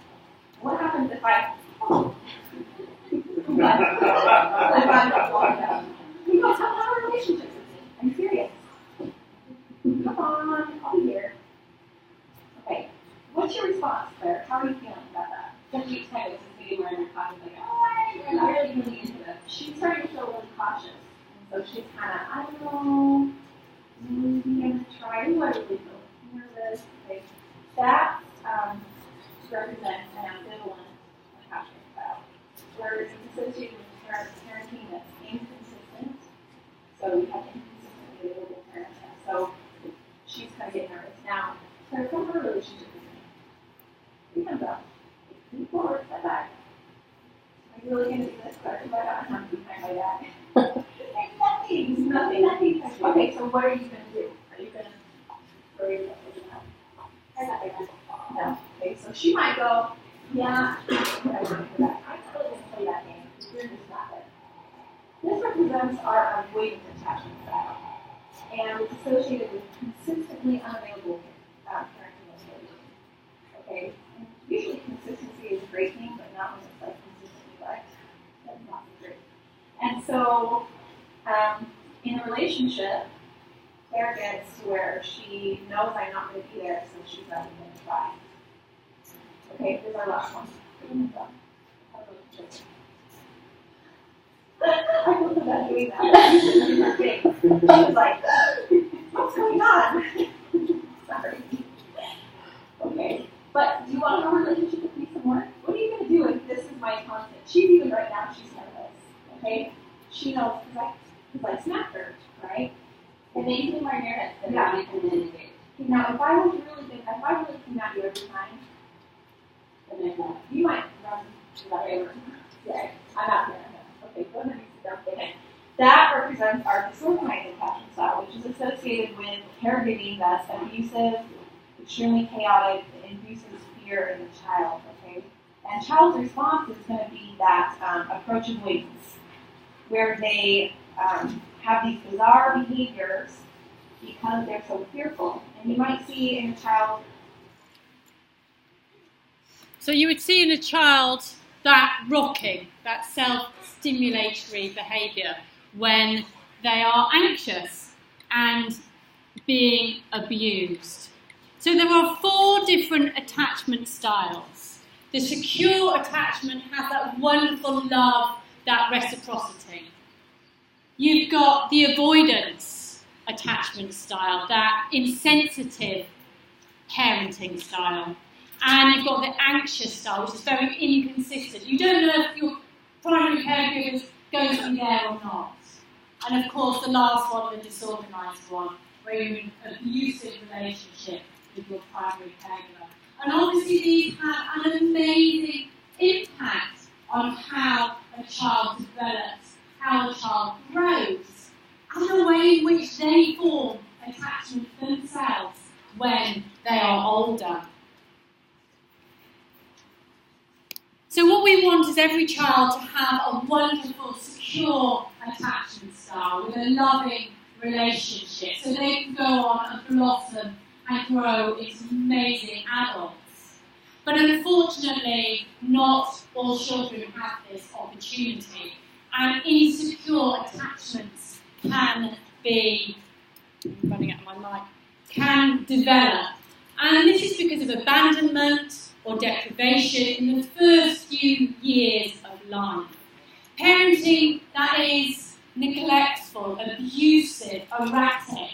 What happens if I... Oh. You guys have a relationship with me. I'm serious. Come on, I'll be here. Okay, what's your response, Claire? How are you feeling about that? Don't you kind of just meeting where you're talking like, I'm not really really into this. She's starting to feel really cautious. And so she's kind of, I don't know, maybe I'm going to try. Ooh, I really feel nervous. Okay. That represents an ambivalent attachment style, where it's associated with parenting that's inconsistent. So we have inconsistently available parents. So she's kind of getting nervous. Now, so from her relationship with me, we can go. Move forward, step back. Are you really going to do this? Because I don't have to be behind my back. Nothing. Okay, so what are you going to do? Are you going to worry about it? No. Okay, so she might go, yeah, I'm not really going to play that game. You're just not it. This represents our avoidant attachment style. And it's associated with consistently unavailable parenting ability. Okay? And usually consistency is a great thing, but not when it's like consistent neglect. That's not so great. And so, in a relationship, Claire gets to where she knows I'm not going to be there, so she's not even going to try. Okay, here's our last one. I feel so bad doing that. She was like, what's going on? Sorry. Okay, but do you want to have a relationship with me some more? What are you going to do if this is my content? She's even right now, she's nervous. Okay? She knows because I snapped her, right? and then you can learn your head. Yeah. You can mitigate. Now, if I really came at you every time, then there's not. You might run to that over. Yeah, I'm not here. Okay, go ahead and sit down. Okay. That represents our disorganized attachment style, which is associated with caregiving that's abusive, extremely chaotic, that induces fear in the child. Okay, and child's response is going to be that approach avoidance, where they have these bizarre behaviors because they're so fearful. And you might see in a child. So you would see in a child that rocking, that self-stimulatory behaviour when they are anxious and being abused. So there are 4 different attachment styles. The secure attachment has that wonderful love, that reciprocity. You've got the avoidance attachment style, that insensitive parenting style. And you've got the anxious style, which is very inconsistent. You don't know if your primary caregiver is going to be there or not. And of course, the last one, the disorganised one, where you're in an abusive relationship with your primary caregiver. And obviously these have an amazing impact on how a child develops, how a child grows, and the way in which they form attachment themselves when they are older. So what we want is every child to have a wonderful, secure attachment style with a loving relationship so they can go on and blossom and grow into amazing adults. But unfortunately, not all children have this opportunity. And insecure attachments can be, I'm running out of my mic, can develop. And this is because of abandonment or deprivation in the first few years of life. Parenting that is neglectful, abusive, erratic.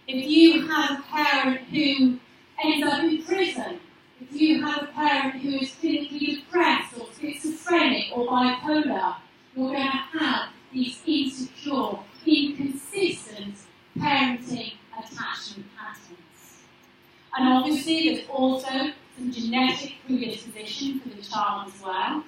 If you have a parent who ends up in prison, if you have a parent who is clinically depressed or schizophrenic or bipolar, you're going to have these insecure, inconsistent parenting attachment patterns. And obviously there's also some genetic predisposition for the child as well,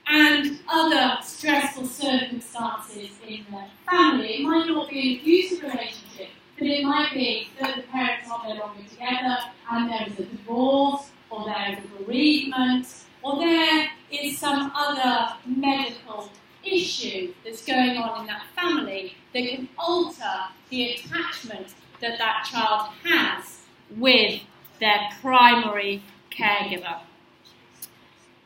and other stressful circumstances in the family. It might not be an abusive relationship, but it might be that the parents are no longer together and there is a divorce, or there is a bereavement, or there is some other medical issue that's going on in that family that can alter the attachment that that child has with their primary caregiver.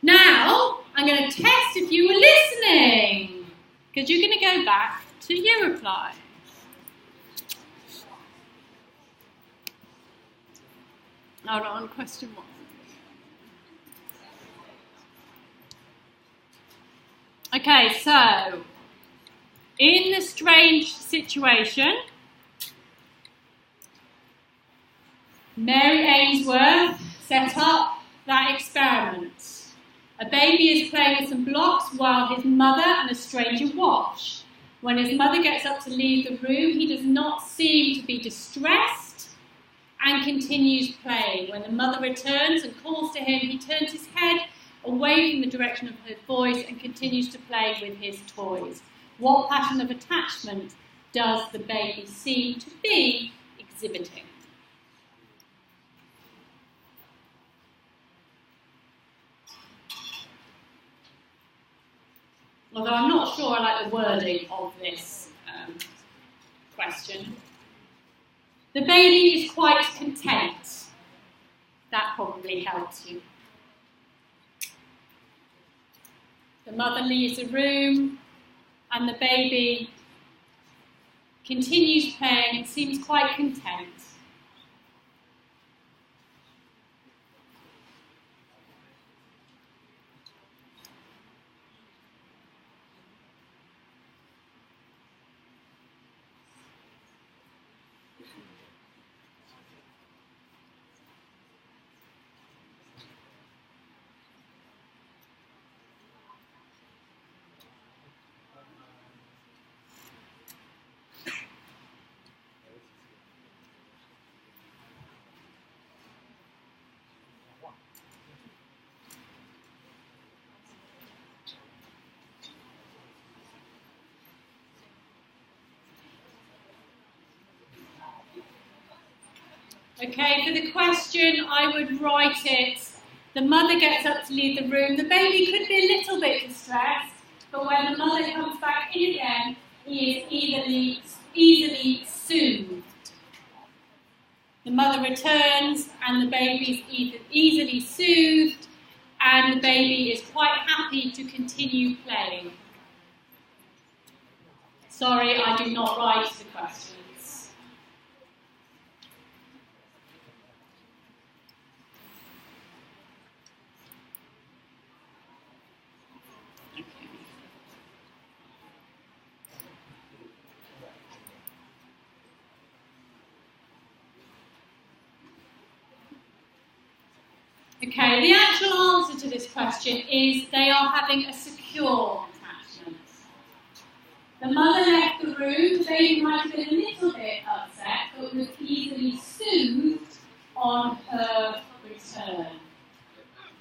Now, I'm going to test if you were listening, because you're going to go back to UReply. Hold on, question 1. Okay, so, in the strange situation, Mary Ainsworth set up that experiment. A baby is playing with some blocks while his mother and a stranger watch. When his mother gets up to leave the room, he does not seem to be distressed and continues playing. When the mother returns and calls to him, he turns his head away from the direction of her voice and continues to play with his toys. What pattern of attachment does the baby seem to be exhibiting? Although I'm not sure I like the wording of this question. The baby is quite content. That probably helps you. The mother leaves the room and the baby continues playing and seems quite content. Okay, for the question, I would write it, the mother gets up to leave the room. The baby could be a little bit distressed, but when the mother comes back in again, he is easily soothed. The mother returns and the baby is easily soothed and the baby is quite happy to continue playing. Sorry, I did not write the questions. Okay, the actual answer to this question is they are having a secure attachment. The mother left the room, the baby might have been a little bit upset, but was easily soothed on her return.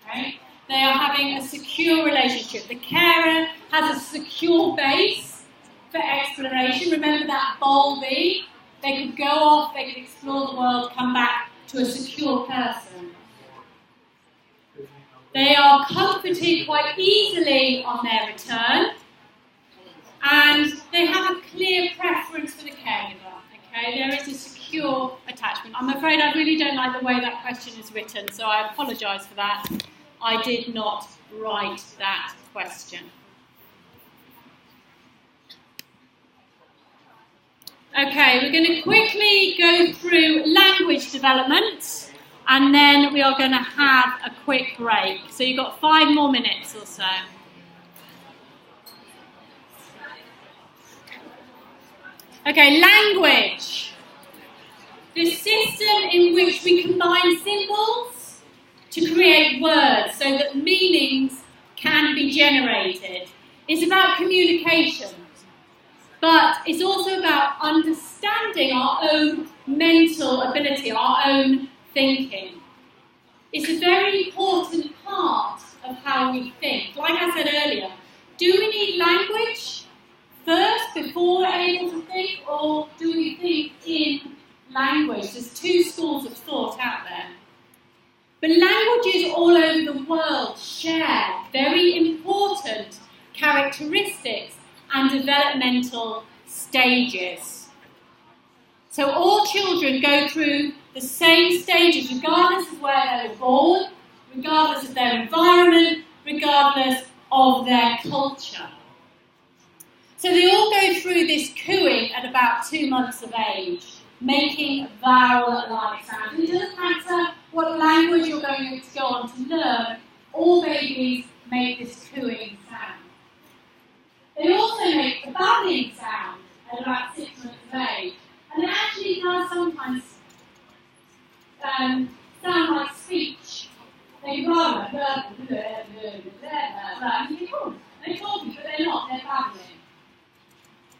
Okay? They are having a secure relationship. The carer has a secure base for exploration. Remember that Bowlby? They could go off, they could explore the world, come back to a secure person. They are comforted quite easily on their return, and they have a clear preference for the caregiver. Okay, there is a secure attachment. I'm afraid I really don't like the way that question is written, so I apologise for that. I did not write that question. Okay, we're going to quickly go through language development, and then we are going to have a quick break. So you've got 5 more minutes or so. Okay, language. The system in which we combine symbols to create words so that meanings can be generated. It's about communication, but it's also about understanding our own mental ability, our own thinking. It's a very important part of how we think. Like I said earlier, do we need language first before we're able to think, or do we think in language? There's 2 schools of thought out there. But languages all over the world share very important characteristics and developmental stages. So all children go through the same stages regardless of where they were born, regardless of their environment, regardless of their culture. So they all go through this cooing at about 2 months of age, making vowel-like sounds. It doesn't matter what language you're going to go on to learn, all babies make this cooing sound. They also make the babbling sound at about 6 months of age, and it actually does sometimes sound like speech. They go like they're talking, but they're not, they're babbling.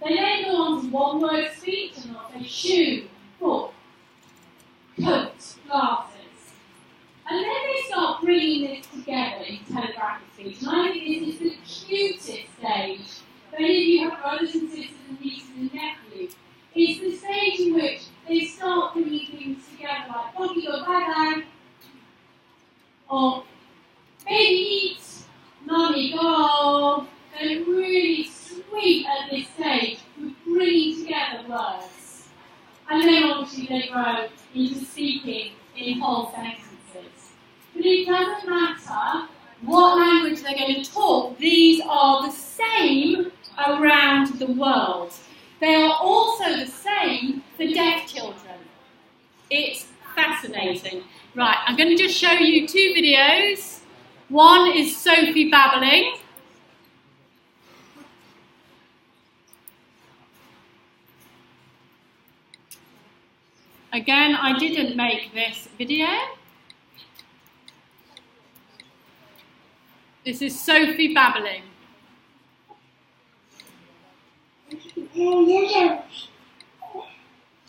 They then go on to one-word speech, and they'll say shoe, book, coat, glasses. And then they start bringing this together in telegraphic speech. And I think this is the cutest stage. If any of you have brothers and sisters and nieces and nephews, it's the stage in which they start bringing things together like Bobby go bye-bye, or baby eat, mummy go. They're really sweet at this stage with bringing together words. And then obviously they grow into speaking in whole sentences. But it doesn't matter what language they're going to talk, these are the same around the world. They are also the same for deaf children. It's fascinating. Right, I'm going to just show you 2 videos. One is Sophie babbling. Again, I didn't make this video. This is Sophie babbling.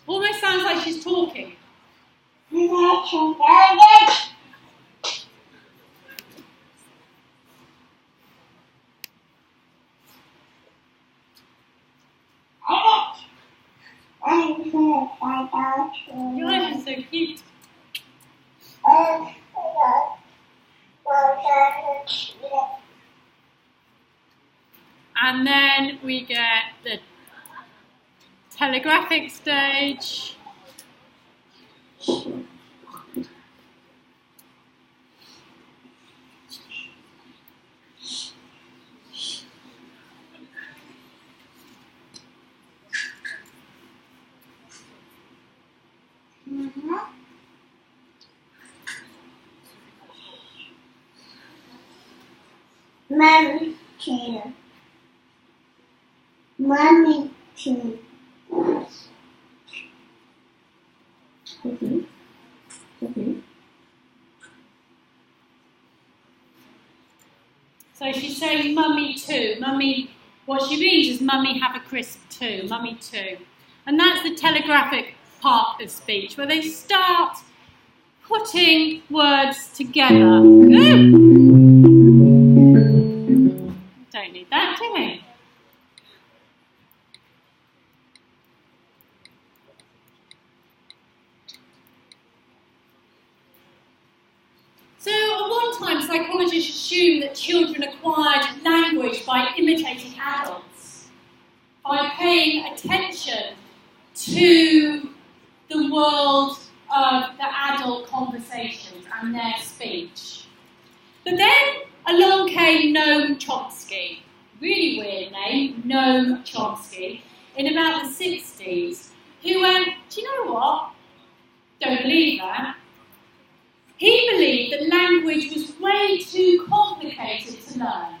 Almost sounds like she's talking. Your life is so cute. And then we get the telegraphic stage. Mommy too. Mommy too. So she's saying mummy too. Mummy, what she means is mummy have a crisp too, mummy too. And that's the telegraphic part of speech, where they start putting words together. Ooh. Don't need that, do we? So at one time, psychologists assumed that children acquired language by imitating adults, by paying attention to the world of the adult conversations and their speech. But then along came Noam Chomsky, really weird name, Noam Chomsky, in about the 60s, who went, do you know what? Don't believe that. He believed that language was way too complicated to learn.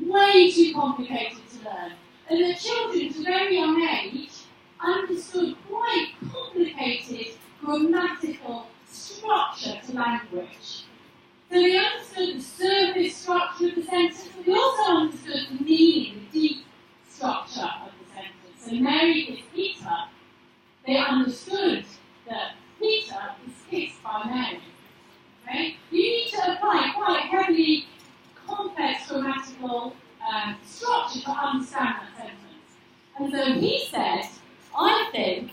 Way too complicated to learn. And that children at a very young age understood quite complicated grammatical structure to language. So they understood the surface structure of the sentence, but they also understood the meaning, the deep structure of the sentence. So Mary is Peter. They understood that Peter is kissed by Mary. Okay? You need to apply quite heavily complex grammatical structure to understand that sentence. And so he said, I think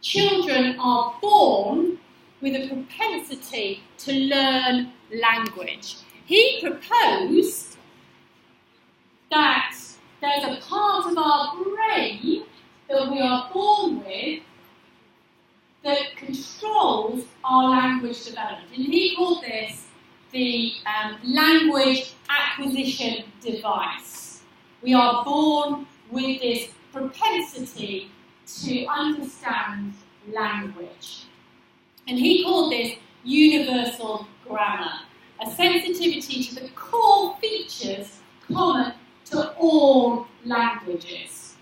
children are born with a propensity to learn language. He proposed that there's a part of our brain that we are born with that controls our language development. And he called this the language acquisition device. We are born with this propensity to understand language. And he called this universal grammar, a sensitivity to the core features common to all languages.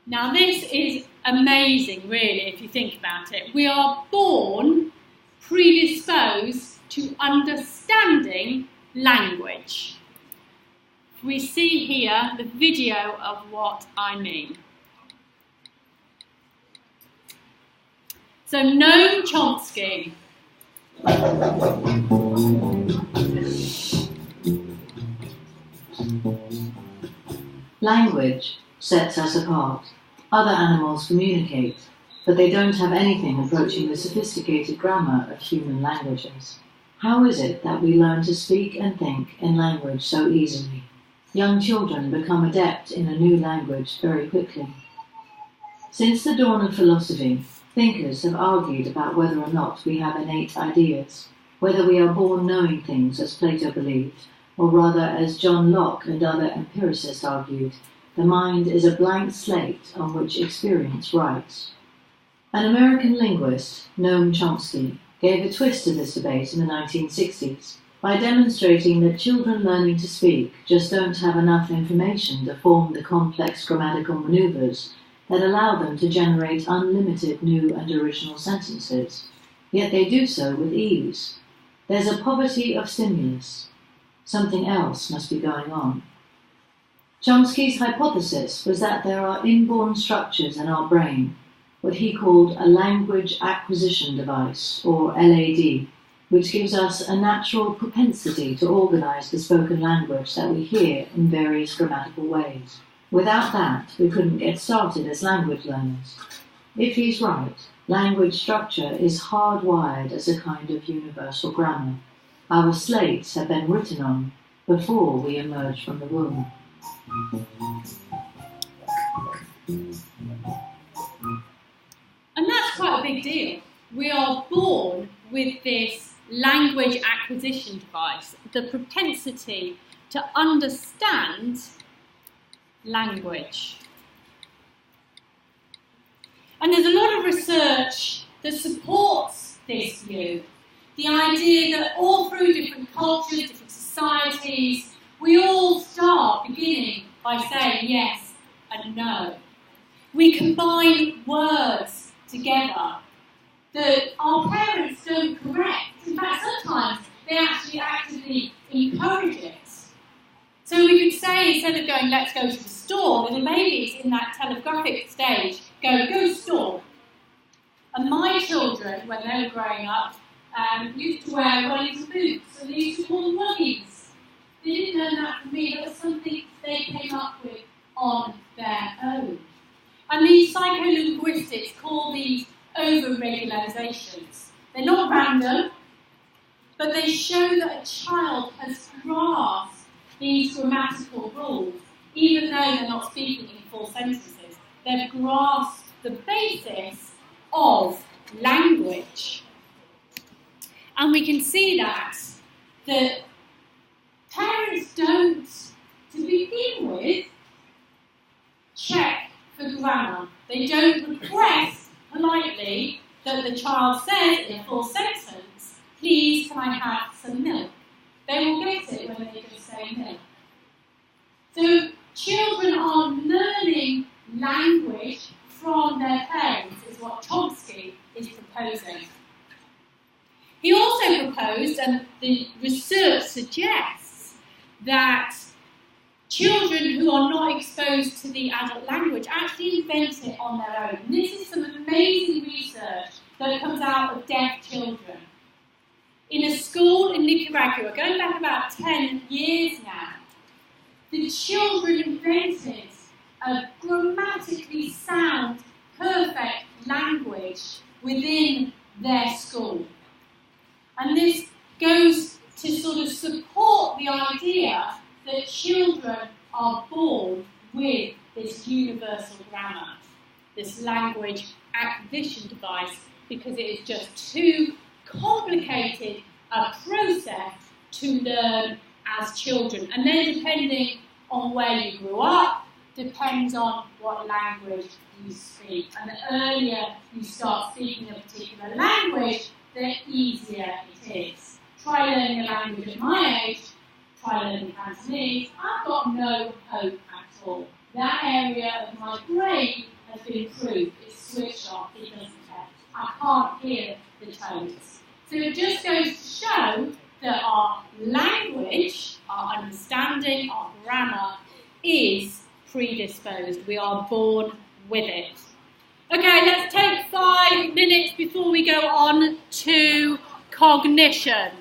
Now this is amazing, really, if you think about it. We are born predisposed to understanding language. We see here the video of what I mean. So Noam Chomsky. Language sets us apart. Other animals communicate, but they don't have anything approaching the sophisticated grammar of human languages. How is it that we learn to speak and think in language so easily? Young children become adept in a new language very quickly. Since the dawn of philosophy, thinkers have argued about whether or not we have innate ideas, whether we are born knowing things as Plato believed, or rather as John Locke and other empiricists argued, the mind is a blank slate on which experience writes. An American linguist, Noam Chomsky, gave a twist to this debate in the 1960s by demonstrating that children learning to speak just don't have enough information to form the complex grammatical maneuvers that allow them to generate unlimited new and original sentences, yet they do so with ease. There's a poverty of stimulus. Something else must be going on. Chomsky's hypothesis was that there are inborn structures in our brain, what he called a language acquisition device, or LAD, which gives us a natural propensity to organize the spoken language that we hear in various grammatical ways. Without that, we couldn't get started as language learners. If he's right, language structure is hardwired as a kind of universal grammar. Our slates have been written on before we emerge from the womb. And that's quite a big deal. We are born with this language acquisition device, the propensity to understand language. And there's a lot of research that supports this view. The idea that all through different cultures, different societies, we all start beginning by saying yes and no. We combine words together that our parents don't correct. In fact, sometimes they actually encourage it. So we could say, instead of going, let's go to the store, little babies in that telegraphic stage go store. And my children, when they were growing up, used to wear running boots, and they used to call them ruggies. They didn't learn that from me. That was something they came up with on their own. And these psycholinguistics call these over-regularizations. They're not random, but they show that a child has grasped these grammatical rules, even though they're not speaking in full sentences. They've grasped the basis of language. And we can see that parents don't, to begin with, check for grammar. They don't request politely that the child says in a full sentence, please can I have some milk? They will get it when they just say milk. So children are learning language from their parents, is what Chomsky is proposing. He also proposed, and the research suggests, that children who are not exposed to the adult language actually invent it on their own. And this is some amazing research that comes out of deaf children. In a school in Nicaragua, going back about 10 years now, the children invented a grammatically sound, perfect language within their school. And this goes to sort of support the idea that children are born with this universal grammar, this language acquisition device, because it is just too complicated a process to learn as children. And then depending on where you grew up, depends on what language you speak. And the earlier you start speaking a particular language, the easier it is. Try learning a language at my age, try learning Cantonese, I've got no hope at all. That area of my brain has been improved, it's switched off, it doesn't care. I can't hear the tones. So it just goes to show that our language, our understanding, our grammar is predisposed. We are born with it. Okay, let's take 5 minutes before we go on to cognition.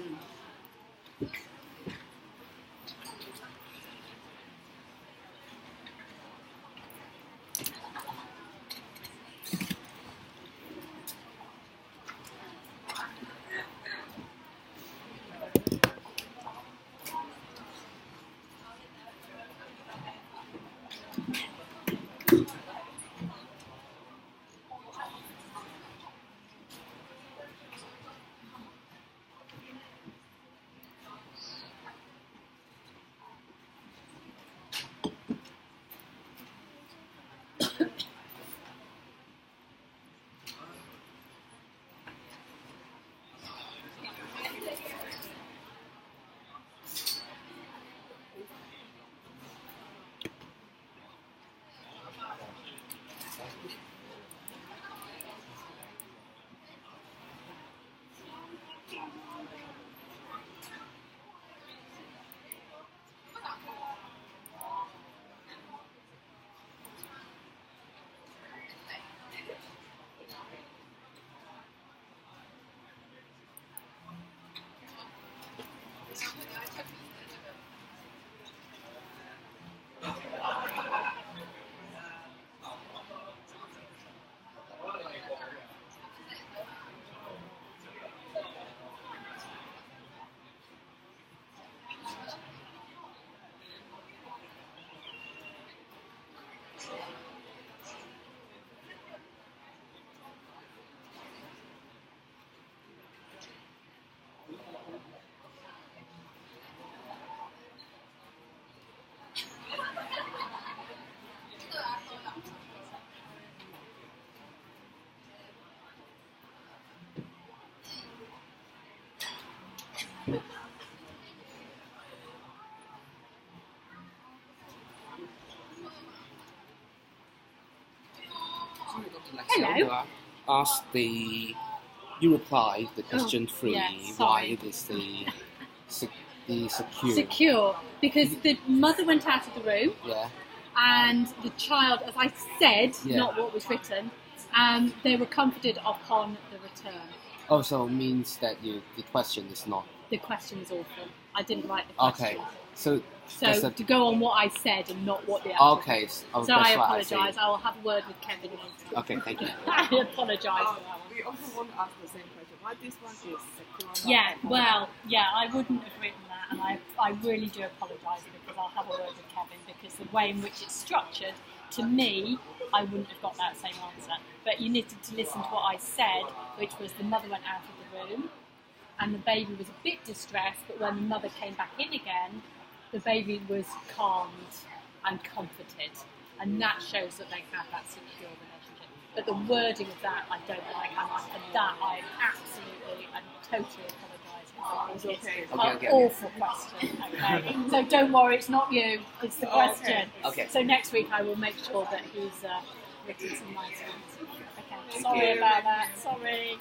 Hello. Ask the UReply the question 3 why it is the The secure. Secure, because the mother went out of the room, Yeah. and the child, as I said, Yeah. not what was written, they were comforted upon the return. Oh, so it means that the question is not. The question is awful. I didn't write the question. Okay. So to go on what I said and not what the actual. Okay. Oh, so that's I what apologise. I will have a word with Kevin later. Okay, thank you. I apologise for that one. We also want to ask the same question. Why this one is secure? Yeah, well, yeah, I wouldn't have written that, and I really do apologise because I'll have a word with Kevin, because the way in which it's structured, to me, I wouldn't have got that same answer. But you needed to listen to what I said, which was the mother went out of the room, and the baby was a bit distressed, but when the mother came back in again, the baby was calmed and comforted, and that shows that they have that secure relationship. But the wording of that I don't like, and that I absolutely and totally apologise for. It's an awful question. Okay, so don't worry, it's not you; it's the question. Okay. So next week I will make sure that he's written some nice ones. Okay. Sorry about that. Sorry.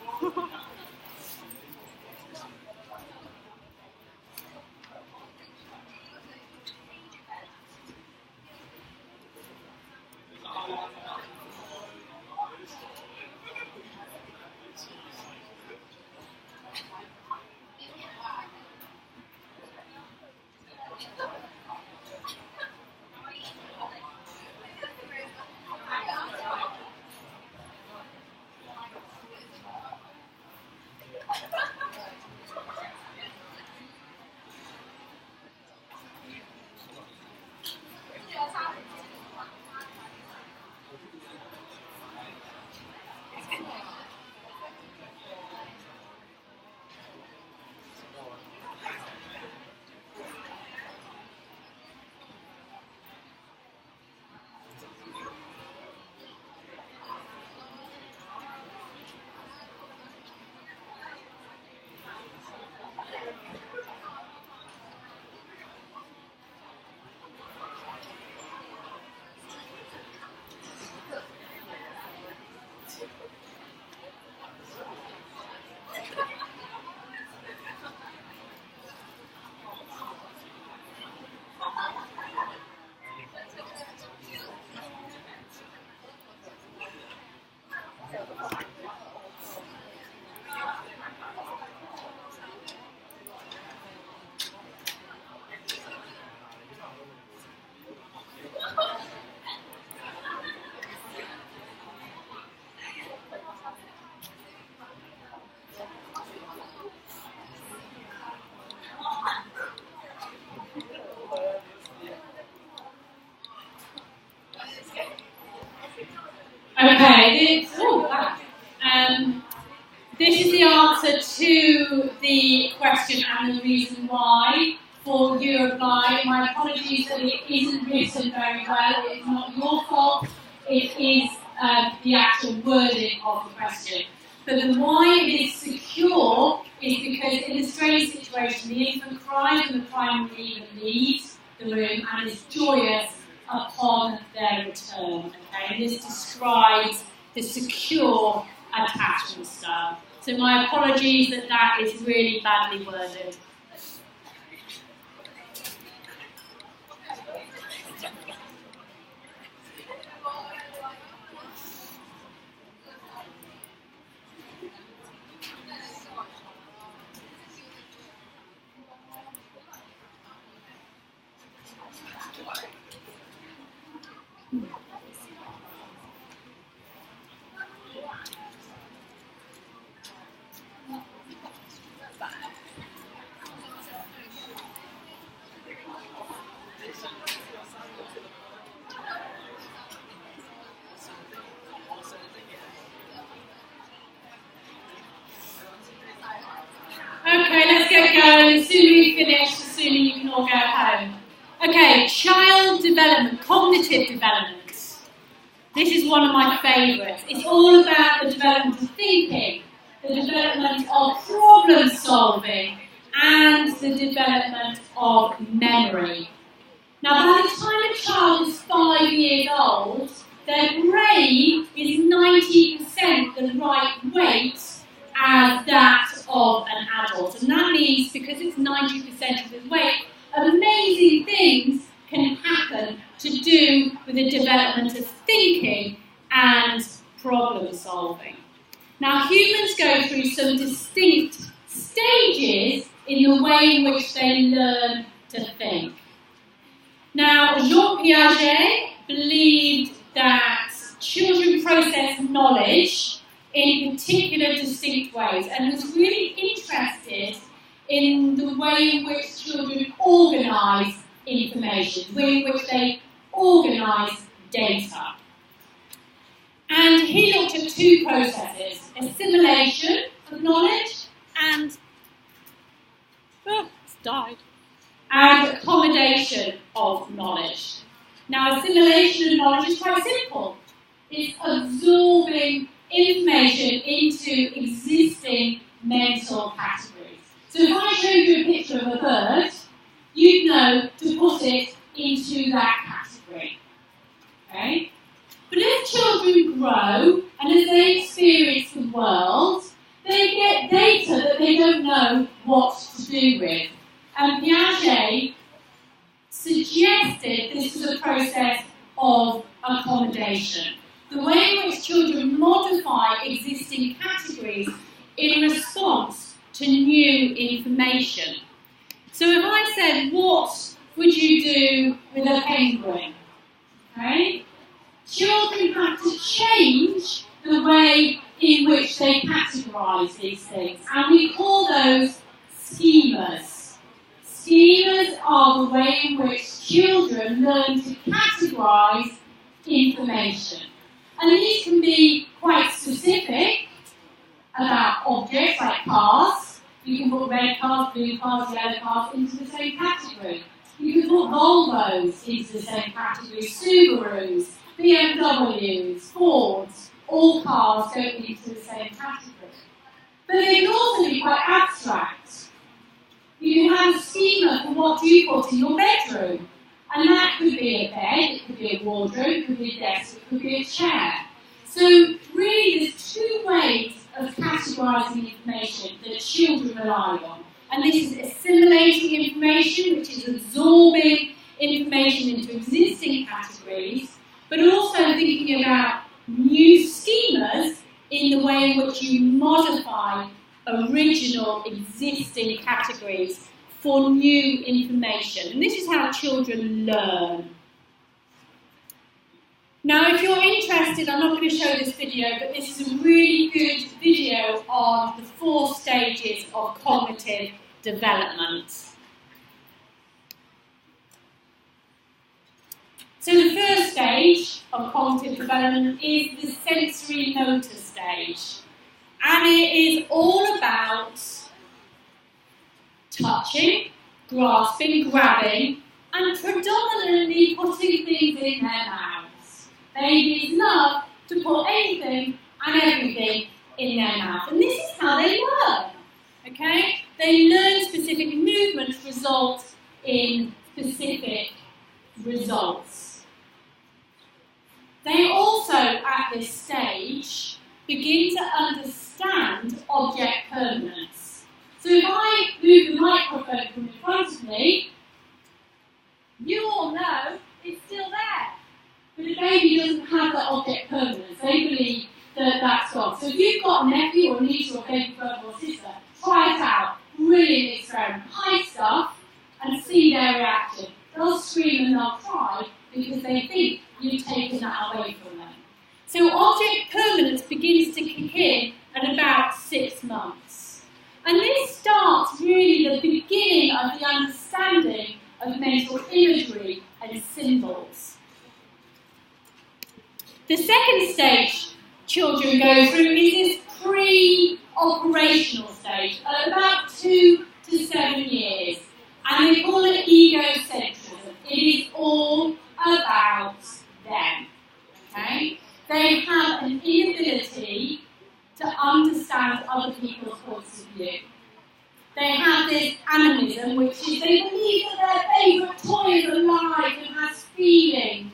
Okay, this is the answer to the question and the reason why for UReply. My apologies that it isn't written very well. It is not your fault. It is the actual wording of the question. But the why it is secure is because in a strange situation, the infant cries and the crying even leaves the room and is joyous upon their return. Okay, and this describes the secure attachment style. So my apologies that that is really badly worded. Okay, let's get going. The sooner we finish, the sooner you can all go home. Okay, child development, cognitive development. This is one of my favourites. It's all about the development of thinking, the development of problem solving, and the development of memory. Now, by the time a child is 5 years old, their brain is 90% the right weight as that of an adult. And that means, because it's 90% of his weight, amazing things can happen to do with the development of thinking and problem solving. Now, humans go through some distinct stages in the way in which they learn to think. Now, Jean Piaget believed that children process knowledge in particular distinct ways, and was really interested in the way in which children organise information, the way in which they organise data. And he looked at two processes: assimilation of knowledge and and accommodation of knowledge. Now, assimilation of knowledge is quite simple. It's absorbing information into existing mental categories. So if I showed you a picture of a bird, you'd know to put it into that category. Okay? But as children grow and as they experience the world, they get data that they don't know what to do with. And Piaget suggested this was a process of accommodation. The way in which children modify existing categories in response to new information. So if I said, what would you do with a penguin? Okay? Children have to change the way in which they categorise these things, and we call those schemas. Schemas are the way in which children learn to categorise information. And these can be quite specific about objects like cars. You can put red cars, blue cars, yellow cars into the same category. You can put Volvos into the same category, Subarus, BMWs, Fords, all cars go into the same category. But they can also be quite abstract. You can have a schema for what you put in your bedroom. And that could be a bed, it could be a wardrobe, it could be a desk, it could be a chair. So really there's two ways of categorising information that children rely on. And this is assimilating information, which is absorbing information into existing categories, but also thinking about new schemas in the way in which you modify original existing categories for new information. And this is how children learn. Now, if you're interested, I'm not going to show this video, but this is a really good video on the 4 stages of cognitive development. So the first stage of cognitive development is the sensory motor stage. And it is all about touching, grasping, grabbing, and predominantly putting things in their mouths. Babies love to put anything and everything in their mouth. And this is how they learn. Okay? They learn specific movements result in specific results. They also, at this stage, begin to understand object permanence. So if I move the microphone from in front of me, you all know it's still there. But a baby doesn't have that object permanence. They believe that that's gone. So if you've got a nephew or a niece or a baby brother or sister, try it out. Brilliant experiment. Hide stuff and see their reaction. They'll scream and they'll cry because they think you've taken that away from them. So object permanence begins to kick in at about 6 months. And this starts really the beginning of the understanding of mental imagery and symbols. The second stage children go through is this pre-operational stage, at about 2 to 7 years. And they call it egocentrism. It is all about them. Okay? They have an inability to understand other people's points of view. They have this animism, which is they believe that their favourite toy is alive and has feelings.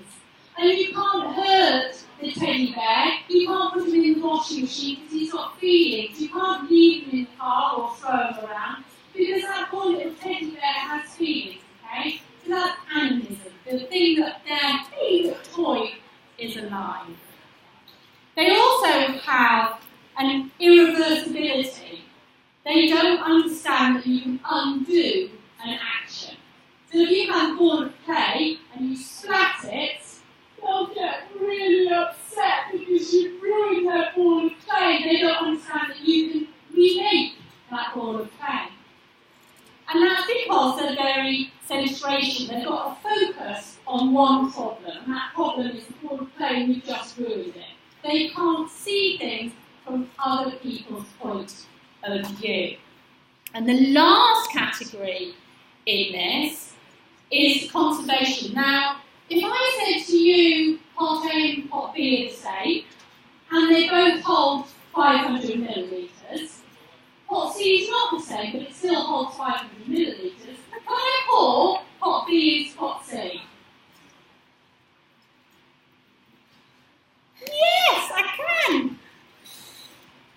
And you can't hurt the teddy bear, you can't put him in the washing washing machine because he's got feelings. You can't leave him in the car or throw him around because that poor little teddy bear has feelings, okay? So that's animism, the thing that their favourite toy is alive. They also have an irreversibility. They don't understand that you can undo an action. So if you have a ball of clay and you splat it, they'll get really upset because you ruined their ball of clay. They don't understand that you can remake that ball of clay. And that's because they're very centration. They've got a focus on one problem, and that problem is the ball of clay and you've just ruined it. They can't see things from other people's point of view. And the last category in this is conservation. Now, if I said to you, pot A and pot B are the same, and they both hold 500 millilitres, pot C is not the same, but it still holds 500 millilitres, can I call pot B as pot C? Yes, I can!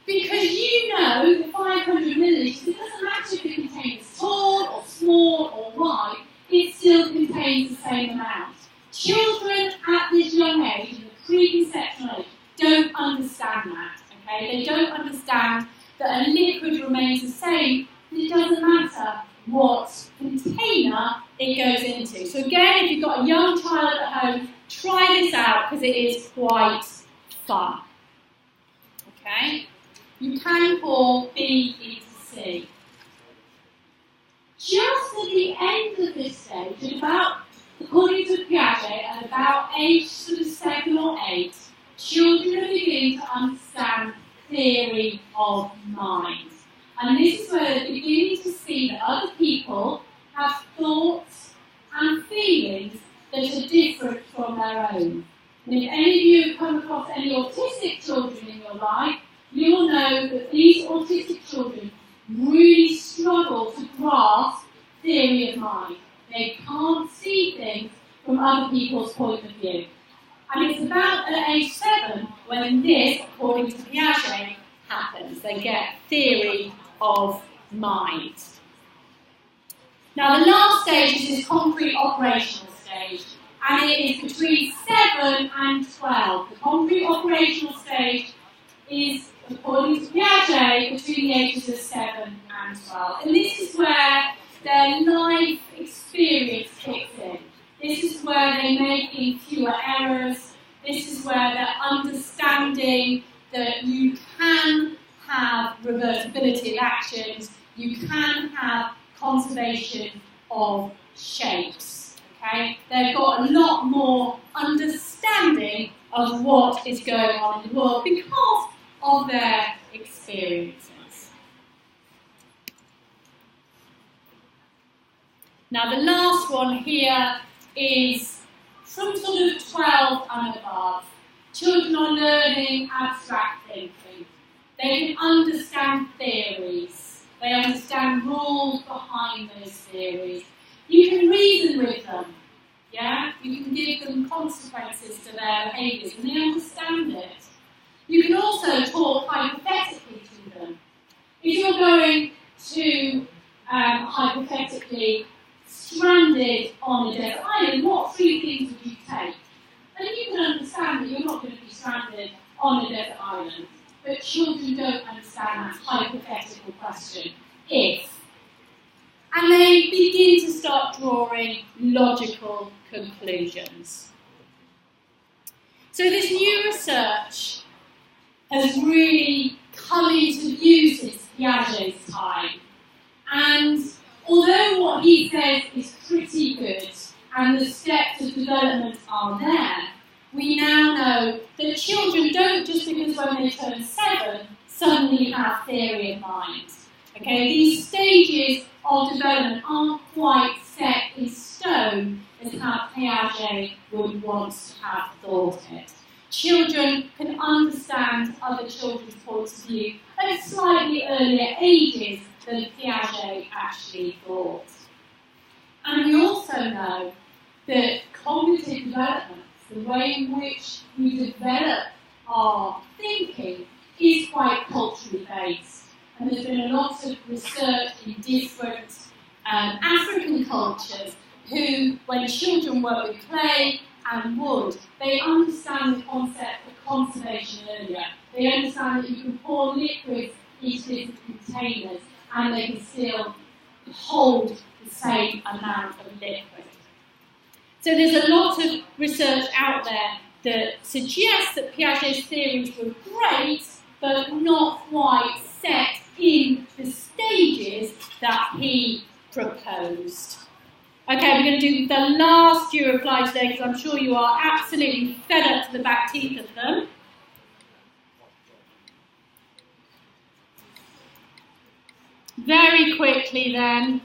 Because you know the 500 millilitres, it doesn't matter if it contains tall or small or wide, it still contains the same amount. Children at this young age, in the pre-conceptional age, don't understand that, okay? They don't understand that a liquid remains the same, it doesn't matter what container it goes into. So again, if you've got a young child at home, try this out because it is quite fun. Okay? You can pour B into C. Just at the end of this stage, at about, according to Piaget, at about age sort of 7 or 8, children are beginning to understand theory of mind. And this is where they're beginning to see that other people have thoughts and feelings that are different from their own. And if any of you have come across any autistic children in your life, you will know that these autistic children really struggle to grasp theory of mind. They can't see things from other people's point of view. And it's about at age 7 when this, according to Piaget, happens. They get theory of mind. Now the last stage is this concrete operational stage, and it is between 7 and 12. The concrete operational stage is, according to Piaget, between the ages of 7 and 12. And this is where their life experience kicks in. This is where they're making fewer errors. This is where they're understanding that you can have reversibility of actions, you can have conservation of shapes. Okay? They've got a lot more understanding of what is going on in the world because of their experiences. Now the last one here is from sort of 12 and above. Children are learning abstract thinking. They can understand theories. They understand rules behind those theories. You can reason with them. Yeah? You can give them consequences to their behaviours and they understand it. You can also talk hypothetically to them. If you're going to, hypothetically, stranded on a desert island, what 3 things would you take? And you can understand that you're not going to be stranded on a desert island. But children don't understand that hypothetical question. If. And they begin to start drawing logical conclusions. So this new research has really come into view since Piaget's time. And although what he says is pretty good and the steps of development are there, we now know that children don't, just because when they turn 7, suddenly have theory of mind. Okay, these stages of development aren't quite set in stone as how Piaget would want to have thought it. Children can understand other children's points of view at slightly earlier ages than Piaget actually thought. And we also know that cognitive development, the way in which we develop our thinking, is quite culturally based. And there's been a lot of research in different African cultures who, when children work with clay and wood, they understand the concept of conservation earlier. They understand that you can pour liquids into different containers and they can still hold the same amount of liquid. So there's a lot of research out there that suggests that Piaget's theories were great, but not quite set in the stages that he proposed. Okay, we're going to do the last UReply today because I'm sure you are absolutely fed up to the back teeth of them. Very quickly then,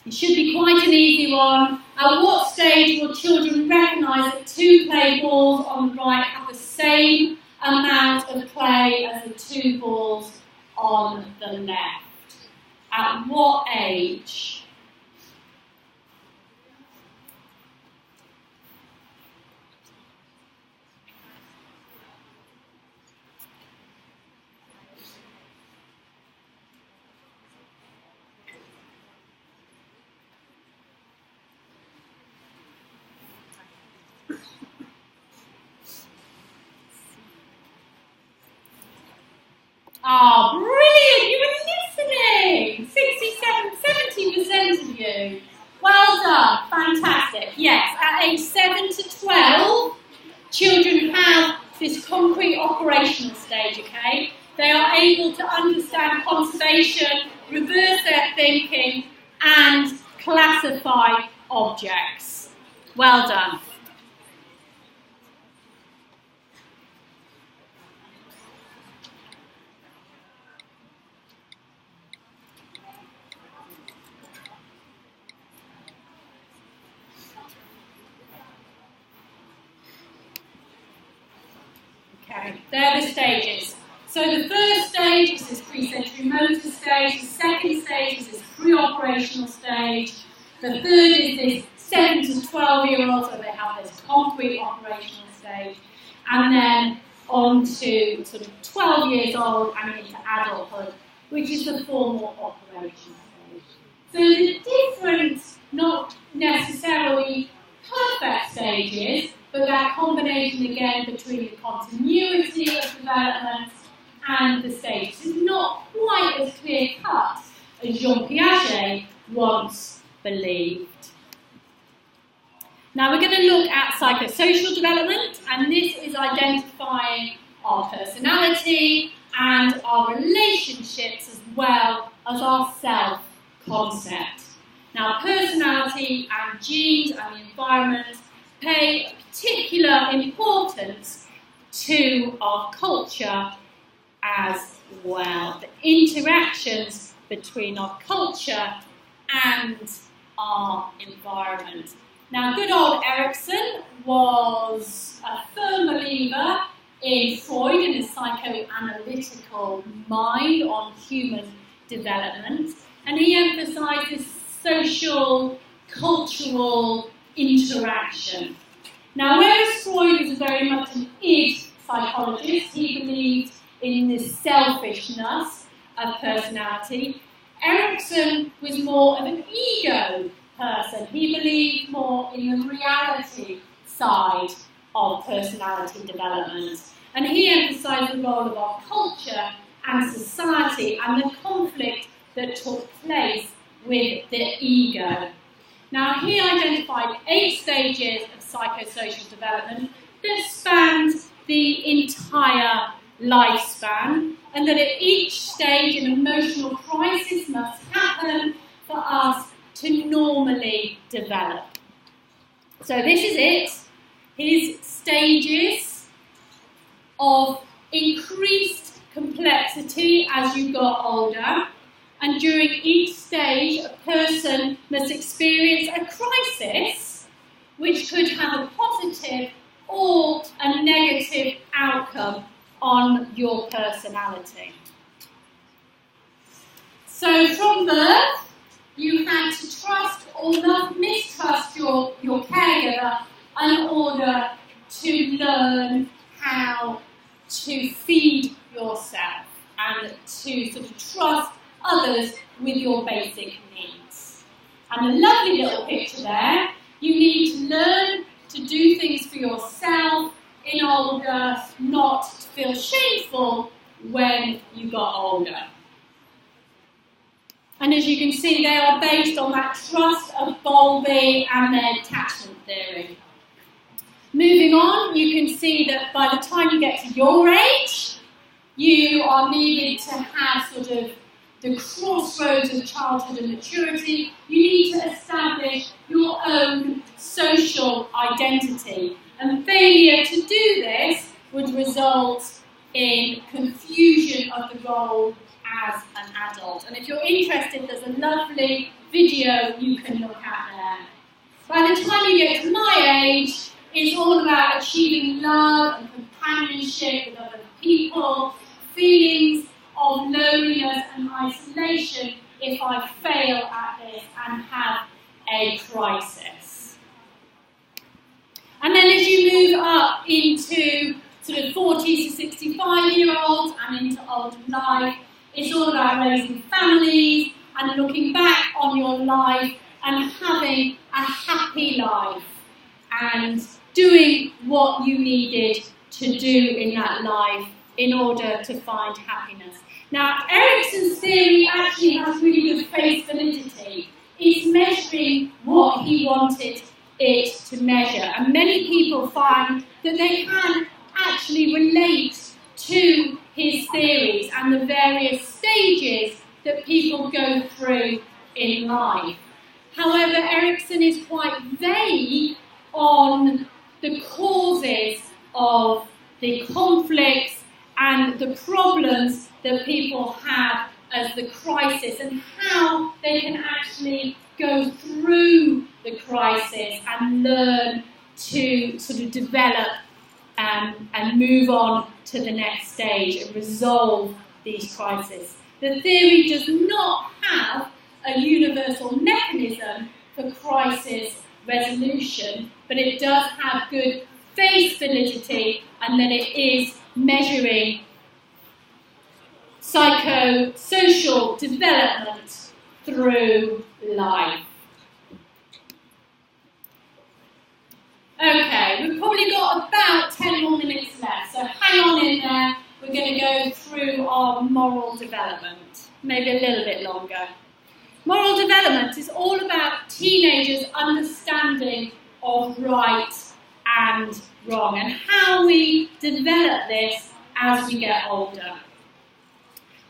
it should be quite an easy one. At what stage will children recognise that two clay balls on the right have the same amount of clay as the two balls on the left? At what age? Ah, brilliant! You were listening! 70% of you. Well done. Fantastic. Yes, at age 7 to 12, children have this concrete operational stage, okay? They are able to understand conservation, reverse their thinking, and classify objects. Well done. Okay, they're the stages. So the first stage is this pre-sensory motor stage, the second stage is this pre-operational stage, the third is this 7 to 12-year-olds, so they have this concrete operational stage, and then on to sort of 12 years old and into adulthood, which is the formal operational stage. So the different, not necessarily perfect stages, but that combination again between the continuity of development and the stages is not quite as clear-cut as Jean Piaget once believed. Now we're going to look at psychosocial development, and this is identifying our personality and our relationships as well as our self-concept. Now personality and genes and the environment pay particular importance to our culture as well. The interactions between our culture and our environment. Now, good old Erikson was a firm believer in Freud and his psychoanalytical mind on human development, and he emphasised this social, cultural interaction. Now, whereas Freud was very much an id psychologist, he believed in the selfishness of personality, Erikson was more of an ego person. He believed more in the reality side of personality development. And he emphasised the role of our culture and society and the conflict that took place with the ego. Now, he identified 8 stages of psychosocial development that spanned the entire lifespan, and that at each stage an emotional crisis must happen for us to normally develop. So this is it, his stages of increased complexity as you got older, and during each stage a person must experience a crisis which could have a positive or a negative outcome on your personality. So from birth, you had to trust or mistrust your caregiver in order to learn how to feed yourself. little picture there. You need to learn to do things for yourself in older, not to feel shameful when you got older. And as you can see, they are based on that trust of Bowlby and their attachment theory. Moving on, you can see that by the time you get to your age, you are needed to have sort of the crossroads of childhood and maturity. You need to establish your own social identity. And failure to do this would result in confusion of the role as an adult. And if you're interested, there's a lovely video you can look at there. By the time you get to my age, it's all about achieving love and companionship with other people, feelings of loneliness and isolation if I fail at this and have a crisis. And then as you move up into sort of 40 to 65-year-olds and into older life, it's all about raising families and looking back on your life and having a happy life and doing what you needed to do in that life in order to find happiness. Now, Erikson's theory actually has really good face validity. It's measuring what he wanted it to measure. And many people find that they can actually relate to his theories and the various stages that people go through in life. However, Erikson is quite vague on the causes of the conflicts and the problems that people have as the crisis and how they can actually go through the crisis and learn to sort of develop and move on to the next stage and resolve these crises. The theory does not have a universal mechanism for crisis resolution, but it does have good face validity, and that it is measuring psychosocial development through life. Okay, we've probably got about 10 more minutes left, so hang on in there. We're going to go through our moral development, maybe a little bit longer. Moral development is all about teenagers' understanding of right and wrong and how we develop this as we get older.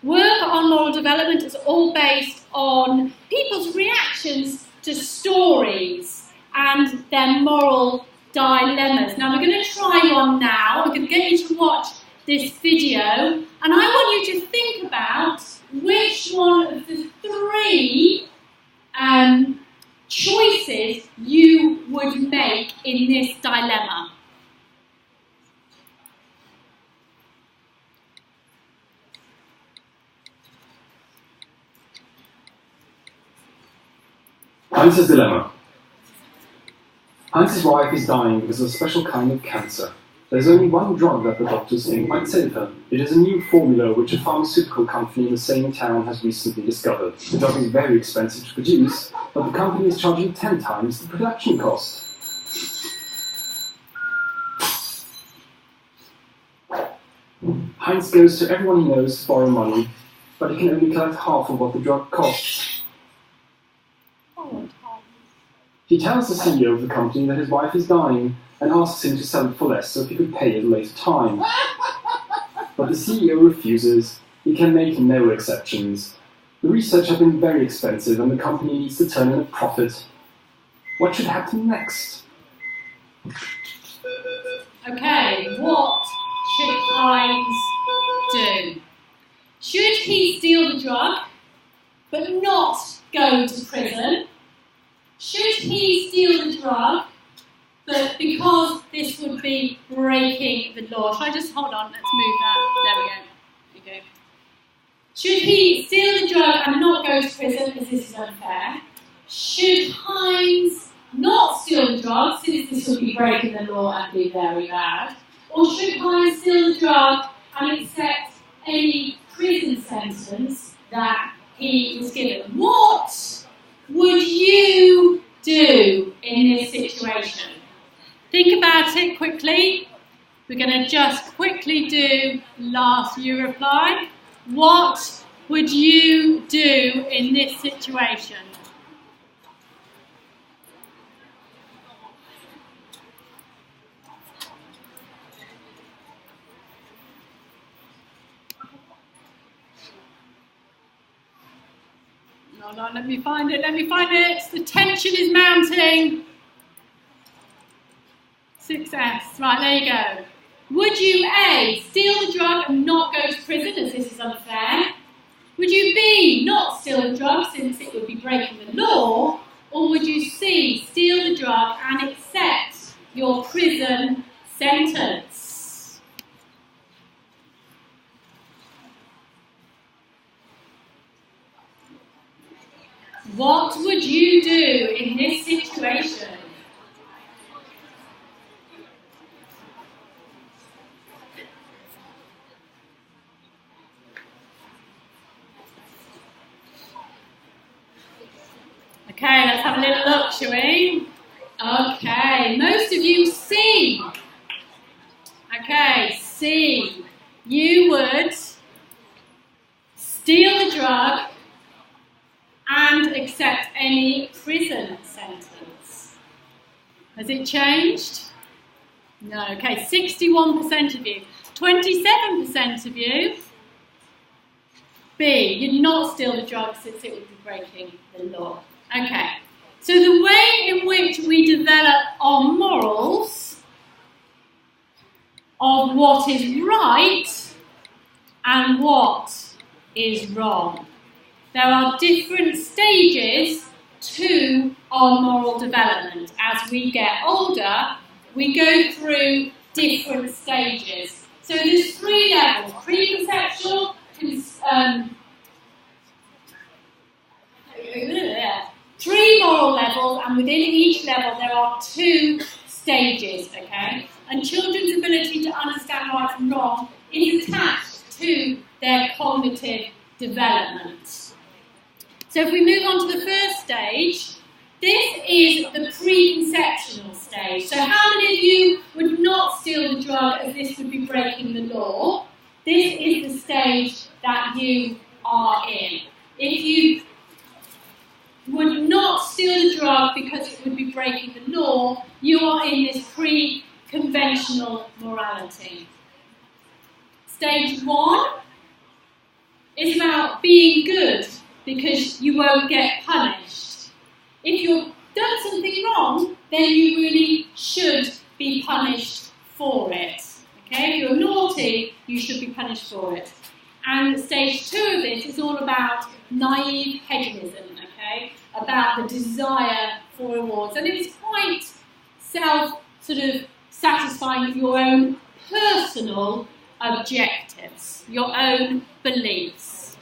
Work on moral development is all based on people's reactions to stories and their moral dilemmas. Now we're going to try one now. We're going to get you to watch this video, and I want you to think about which one of the three choices you would make in this dilemma. Heinz's Dilemma. Heinz's wife is dying because of a special kind of cancer. There's only one drug that the doctors think might save her. It is a new formula which a pharmaceutical company in the same town has recently discovered. The drug is very expensive to produce, but the company is charging 10 times the production cost. Heinz goes to everyone he knows to borrow money, but he can only collect half of what the drug costs. He tells the CEO of the company that his wife is dying and asks him to sell it for less so he could pay at a later time. But the CEO refuses. He can make no exceptions. The research has been very expensive and the company needs to turn in a profit. What should happen next? Okay, what should Heinz do? Should he steal the drug but not go to prison? Should he steal the drug, but because this would be breaking the law? Should I just hold on? Let's move that. There we go. There we go. Should he steal the drug and not go to prison because this is unfair? Should Heinz not steal the drug since this would be breaking the law and be very bad? Or should Heinz steal the drug and accept any prison sentence that he was given? What would you do Think about it quickly. We're going to just quickly do last UReply. What would you do in this situation? No, let me find it. The tension is mounting. Success. Right, there you go. Would you A, steal the drug and not go to prison, as this is unfair? Would you B, not steal the drug since it would be breaking the law? Or would you C, steal the drug and accept your prison sentence? What would you do in this situation? Okay, let's have a little look, shall we? Okay, most of you C. Okay, C. You would steal the drug and accept any prison sentence. Has it changed? No. Okay, 61% of you. 27% of you. B. You'd not steal the drug since it would be breaking the law. Okay, so the way in which we develop our morals of what is right and what is wrong. There are different stages to our moral development. As we get older, we go through different stages. So there's 3 levels: preconceptual, 3 moral levels, and within each level there are 2 stages, okay? And children's ability to understand right from wrong is attached to their cognitive development. So if we move on to the first stage, this is the preconceptional stage. So how many of you would not steal the drug as this would be breaking the law? This is the stage that you are in. If you would not steal the drug because it would be breaking the law, you are in this pre-conventional morality. Stage 1 is about being good because you won't get punished. If you've done something wrong, then you really should be punished for it. Okay? If you're naughty, you should be punished for it. And stage 2 of this is all about naive hedonism, okay? About the desire for rewards. And it's quite satisfying with your own personal objectives, your own beliefs.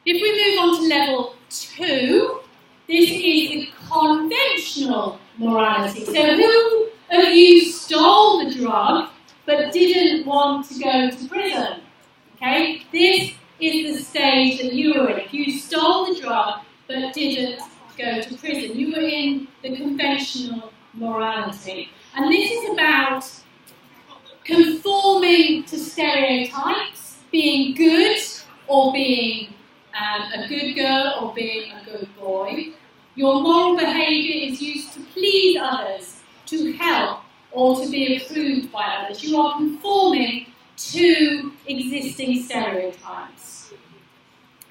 If we move on to level 2, this is the conventional morality. So who of you stole the drug but didn't want to go to prison? Okay, this is the stage that you were in. If you stole the drug but didn't go to prison, you were in the conventional morality. And this is about conforming to stereotypes, being good or being a good girl or being a good boy. Your moral behaviour is used to please others, to help, or to be approved by others. You are conforming to existing stereotypes.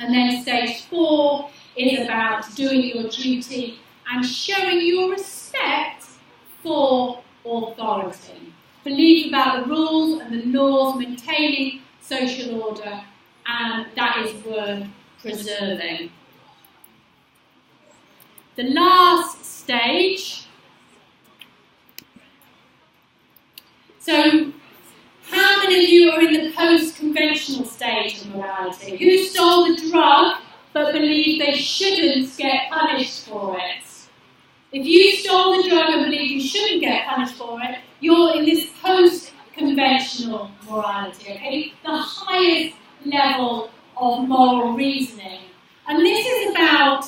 And then stage 4 is about doing your duty and showing your respect for authority. Belief about the rules and the laws, maintaining social order, and that is worth preserving. The last stage. So, how many of you are in the post-conventional stage of morality? Who stole the drug but believed they shouldn't get punished for it? If you stole the drug and believe you shouldn't get punished for it, you're in this post-conventional morality, okay? The highest level of moral reasoning. And this is about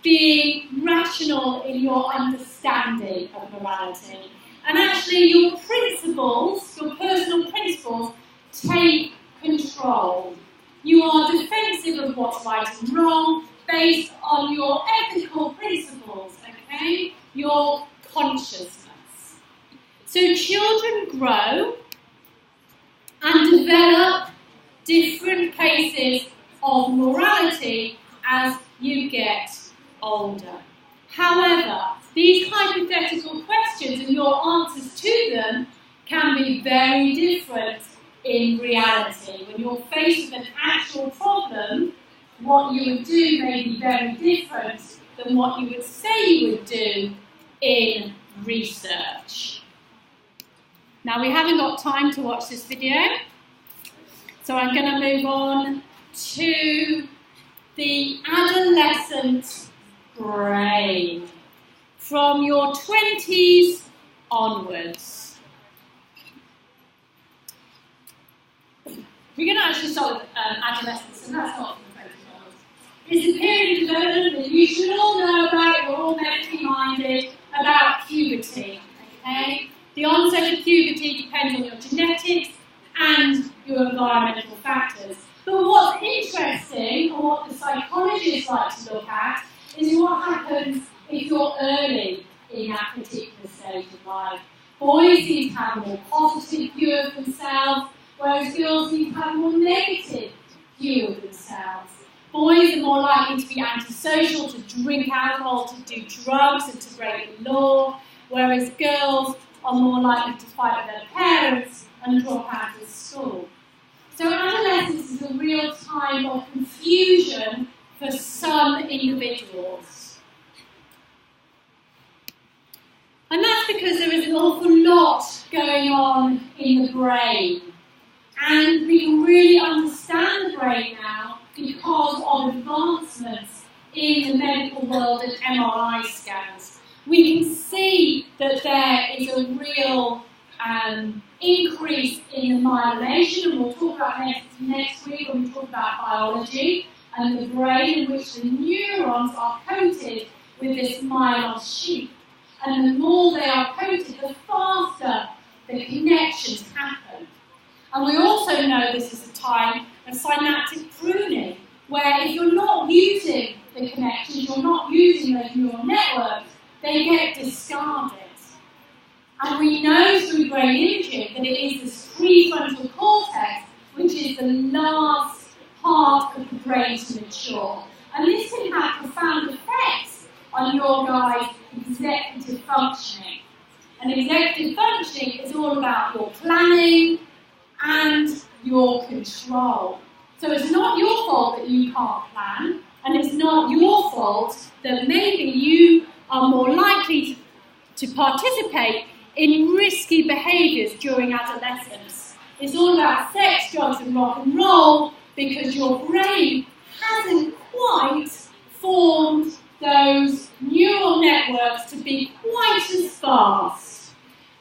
being rational in your understanding of morality. morality. And actually your principles, your personal principles, take control. You are defensive of what's right and wrong based on your ethical principles, okay? Your consciousness. So children grow and develop different cases of morality as you get older. However, these hypothetical questions and your answers to them can be very different in reality. When you're faced with an actual problem, what you would do may be very different than what you would say you would do in research. Now, we haven't got time to watch this video, so I'm going to move on to the adolescent brain from your 20s onwards. We're going to actually start with adolescence, and that's not from the 20s onwards. It's a period of development that you should all know about. You're all medically minded about puberty. Okay? The onset of puberty depends on your genetics and your environmental factors. But what's interesting, or what the psychologists like to look at, is what happens if you're early in that particular stage of life. Boys seem to have a more positive view of themselves, whereas girls seem to have a more negative view of themselves. Boys are more likely to be antisocial, to drink alcohol, to do drugs and to break the law, whereas girls are more likely to fight with their parents and drop out of school. So adolescence is a real time of confusion for some individuals. And that's because there is an awful lot going on in the brain. And we can really understand the brain now because of advancements in the medical world and MRI scans. We can see that there is a real increase in the myelation, and we'll talk about next week when we talk about biology and the brain, in which the neurons are coated with this myelin sheath. And the more they are coated, the faster the connections happen. And we also know this is a time of synaptic pruning, where if you're not using the connections, you're not using those neural networks, they get discarded. And we know through brain imaging that it is this prefrontal cortex which is the last part of the brain to mature. And this can have profound effects on your guys' executive functioning. And executive functioning is all about your planning and your control. So it's not your fault that you can't plan, and it's not your fault that maybe you are more likely to participate in risky behaviours during adolescence. It's all about sex, drugs and rock and roll because your brain hasn't quite formed those neural networks to be quite as fast.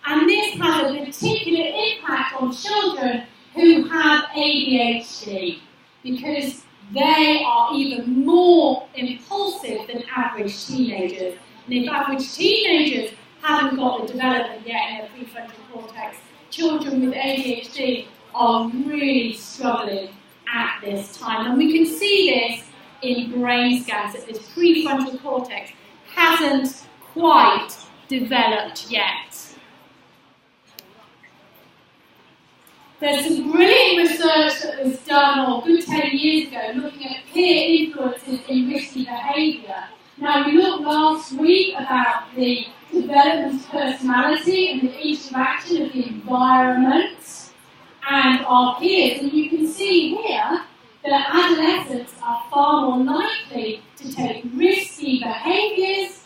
And this has a particular impact on children who have ADHD because they are even more impulsive than average teenagers. And if average teenagers haven't got the development yet in their prefrontal cortex, children with ADHD are really struggling at this time. And we can see this in brain scans, that this prefrontal cortex hasn't quite developed yet. There's some brilliant research that was done a good 10 years ago looking at peer influences in risky behaviour. Now, we looked last week about the development of personality and the interaction of the environment and our peers. And you can see here that adolescents are far more likely to take risky behaviours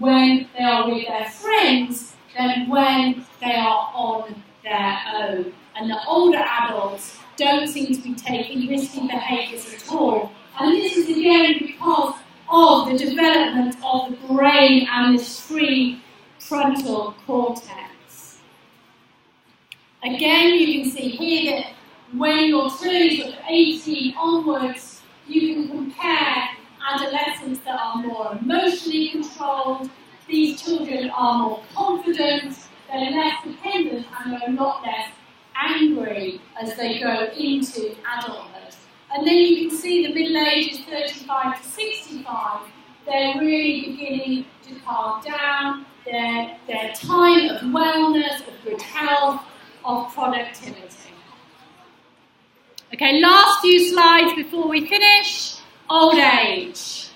when they are with their friends than when they are on their own. And the older adults don't seem to be taking risky behaviours at all. And this is again because of the development of the brain and this prefrontal cortex. Again, you can see here that when you're turning sort of 18 onwards, you can compare adolescents that are more emotionally controlled. These children are more confident confident, they're less dependent, and they're a lot less angry as they go into adulthood. And then you can see the middle ages, 35 to 65, they're really beginning to calm down, their time of wellness, of good health, of productivity. Okay, last few slides before we finish. Old age.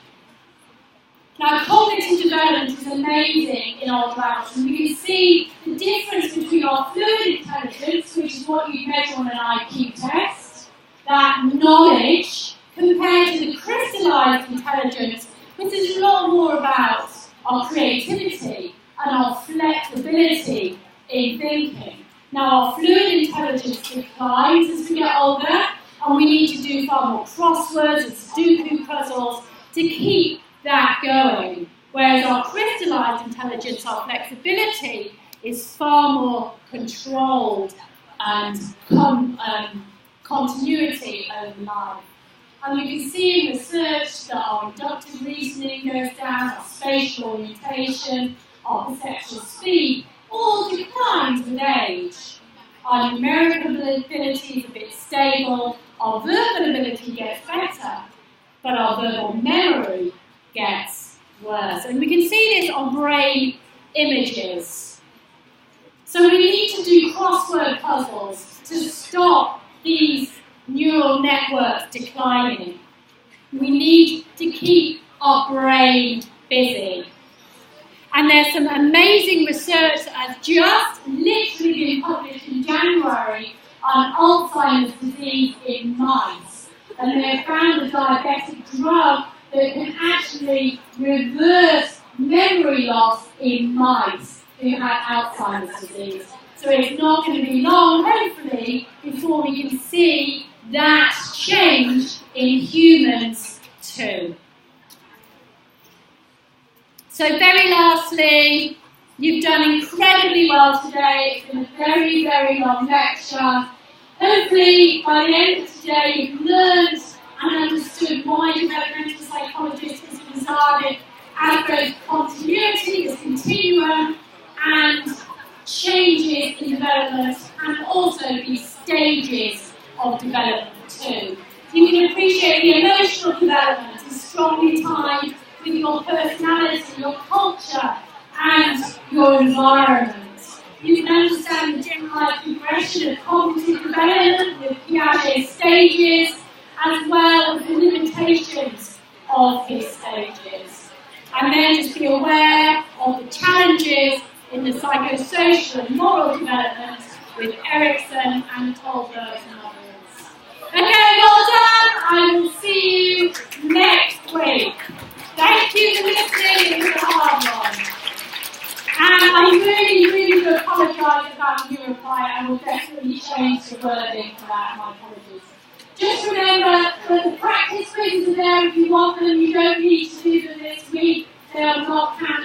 Now, cognitive development is amazing in old adults, and we can see the difference between our fluid intelligence, which is what you measure on an IQ test, that knowledge, compared to the crystallized intelligence, which is a lot more about our creativity and our flexibility in thinking. Now, our fluid intelligence declines as we get older, and we need to do far more crosswords and Sudoku puzzles to keep that going. Whereas our crystallized intelligence, our flexibility, is far more controlled and continuity over life. And you can see in research that our inductive reasoning goes down, our spatial orientation, our perceptual speed, all declines with age. Our numerical ability is a bit stable, our verbal ability gets better, but our verbal memory gets worse. And we can see this on brain images. So we need to do crossword puzzles to stop these neural networks declining. We need to keep our brain busy. And there's some amazing research that has just literally been published in January on Alzheimer's disease in mice. And they have found a diabetic drug that can actually reverse memory loss in mice who have Alzheimer's disease. So it's not going to be long, hopefully, before we can see that change in humans too. So very lastly, you've done incredibly well today. It's been a very, very long lecture. Hopefully, by the end of today, you've learned and understood why developmental psychologists have regarded as both continuity, this continuum, and changes in development, and also these stages of development too. You can appreciate the emotional development is strongly tied with your personality, your culture, and your environment. You can understand the generalized progression of cognitive development with Piaget's stages, as well as the limitations of his stages. And then just be aware of the challenges in the psychosocial and moral development with Erikson and Kohlberg and others. Okay, well done. I will see you next week. Thank you for listening. It was a hard one. And I really, really do apologise about UReply. I will definitely change the wording for that. My apologies. Just remember that the practice quizzes are there if you want them. You don't need to do them this week. They are not counted.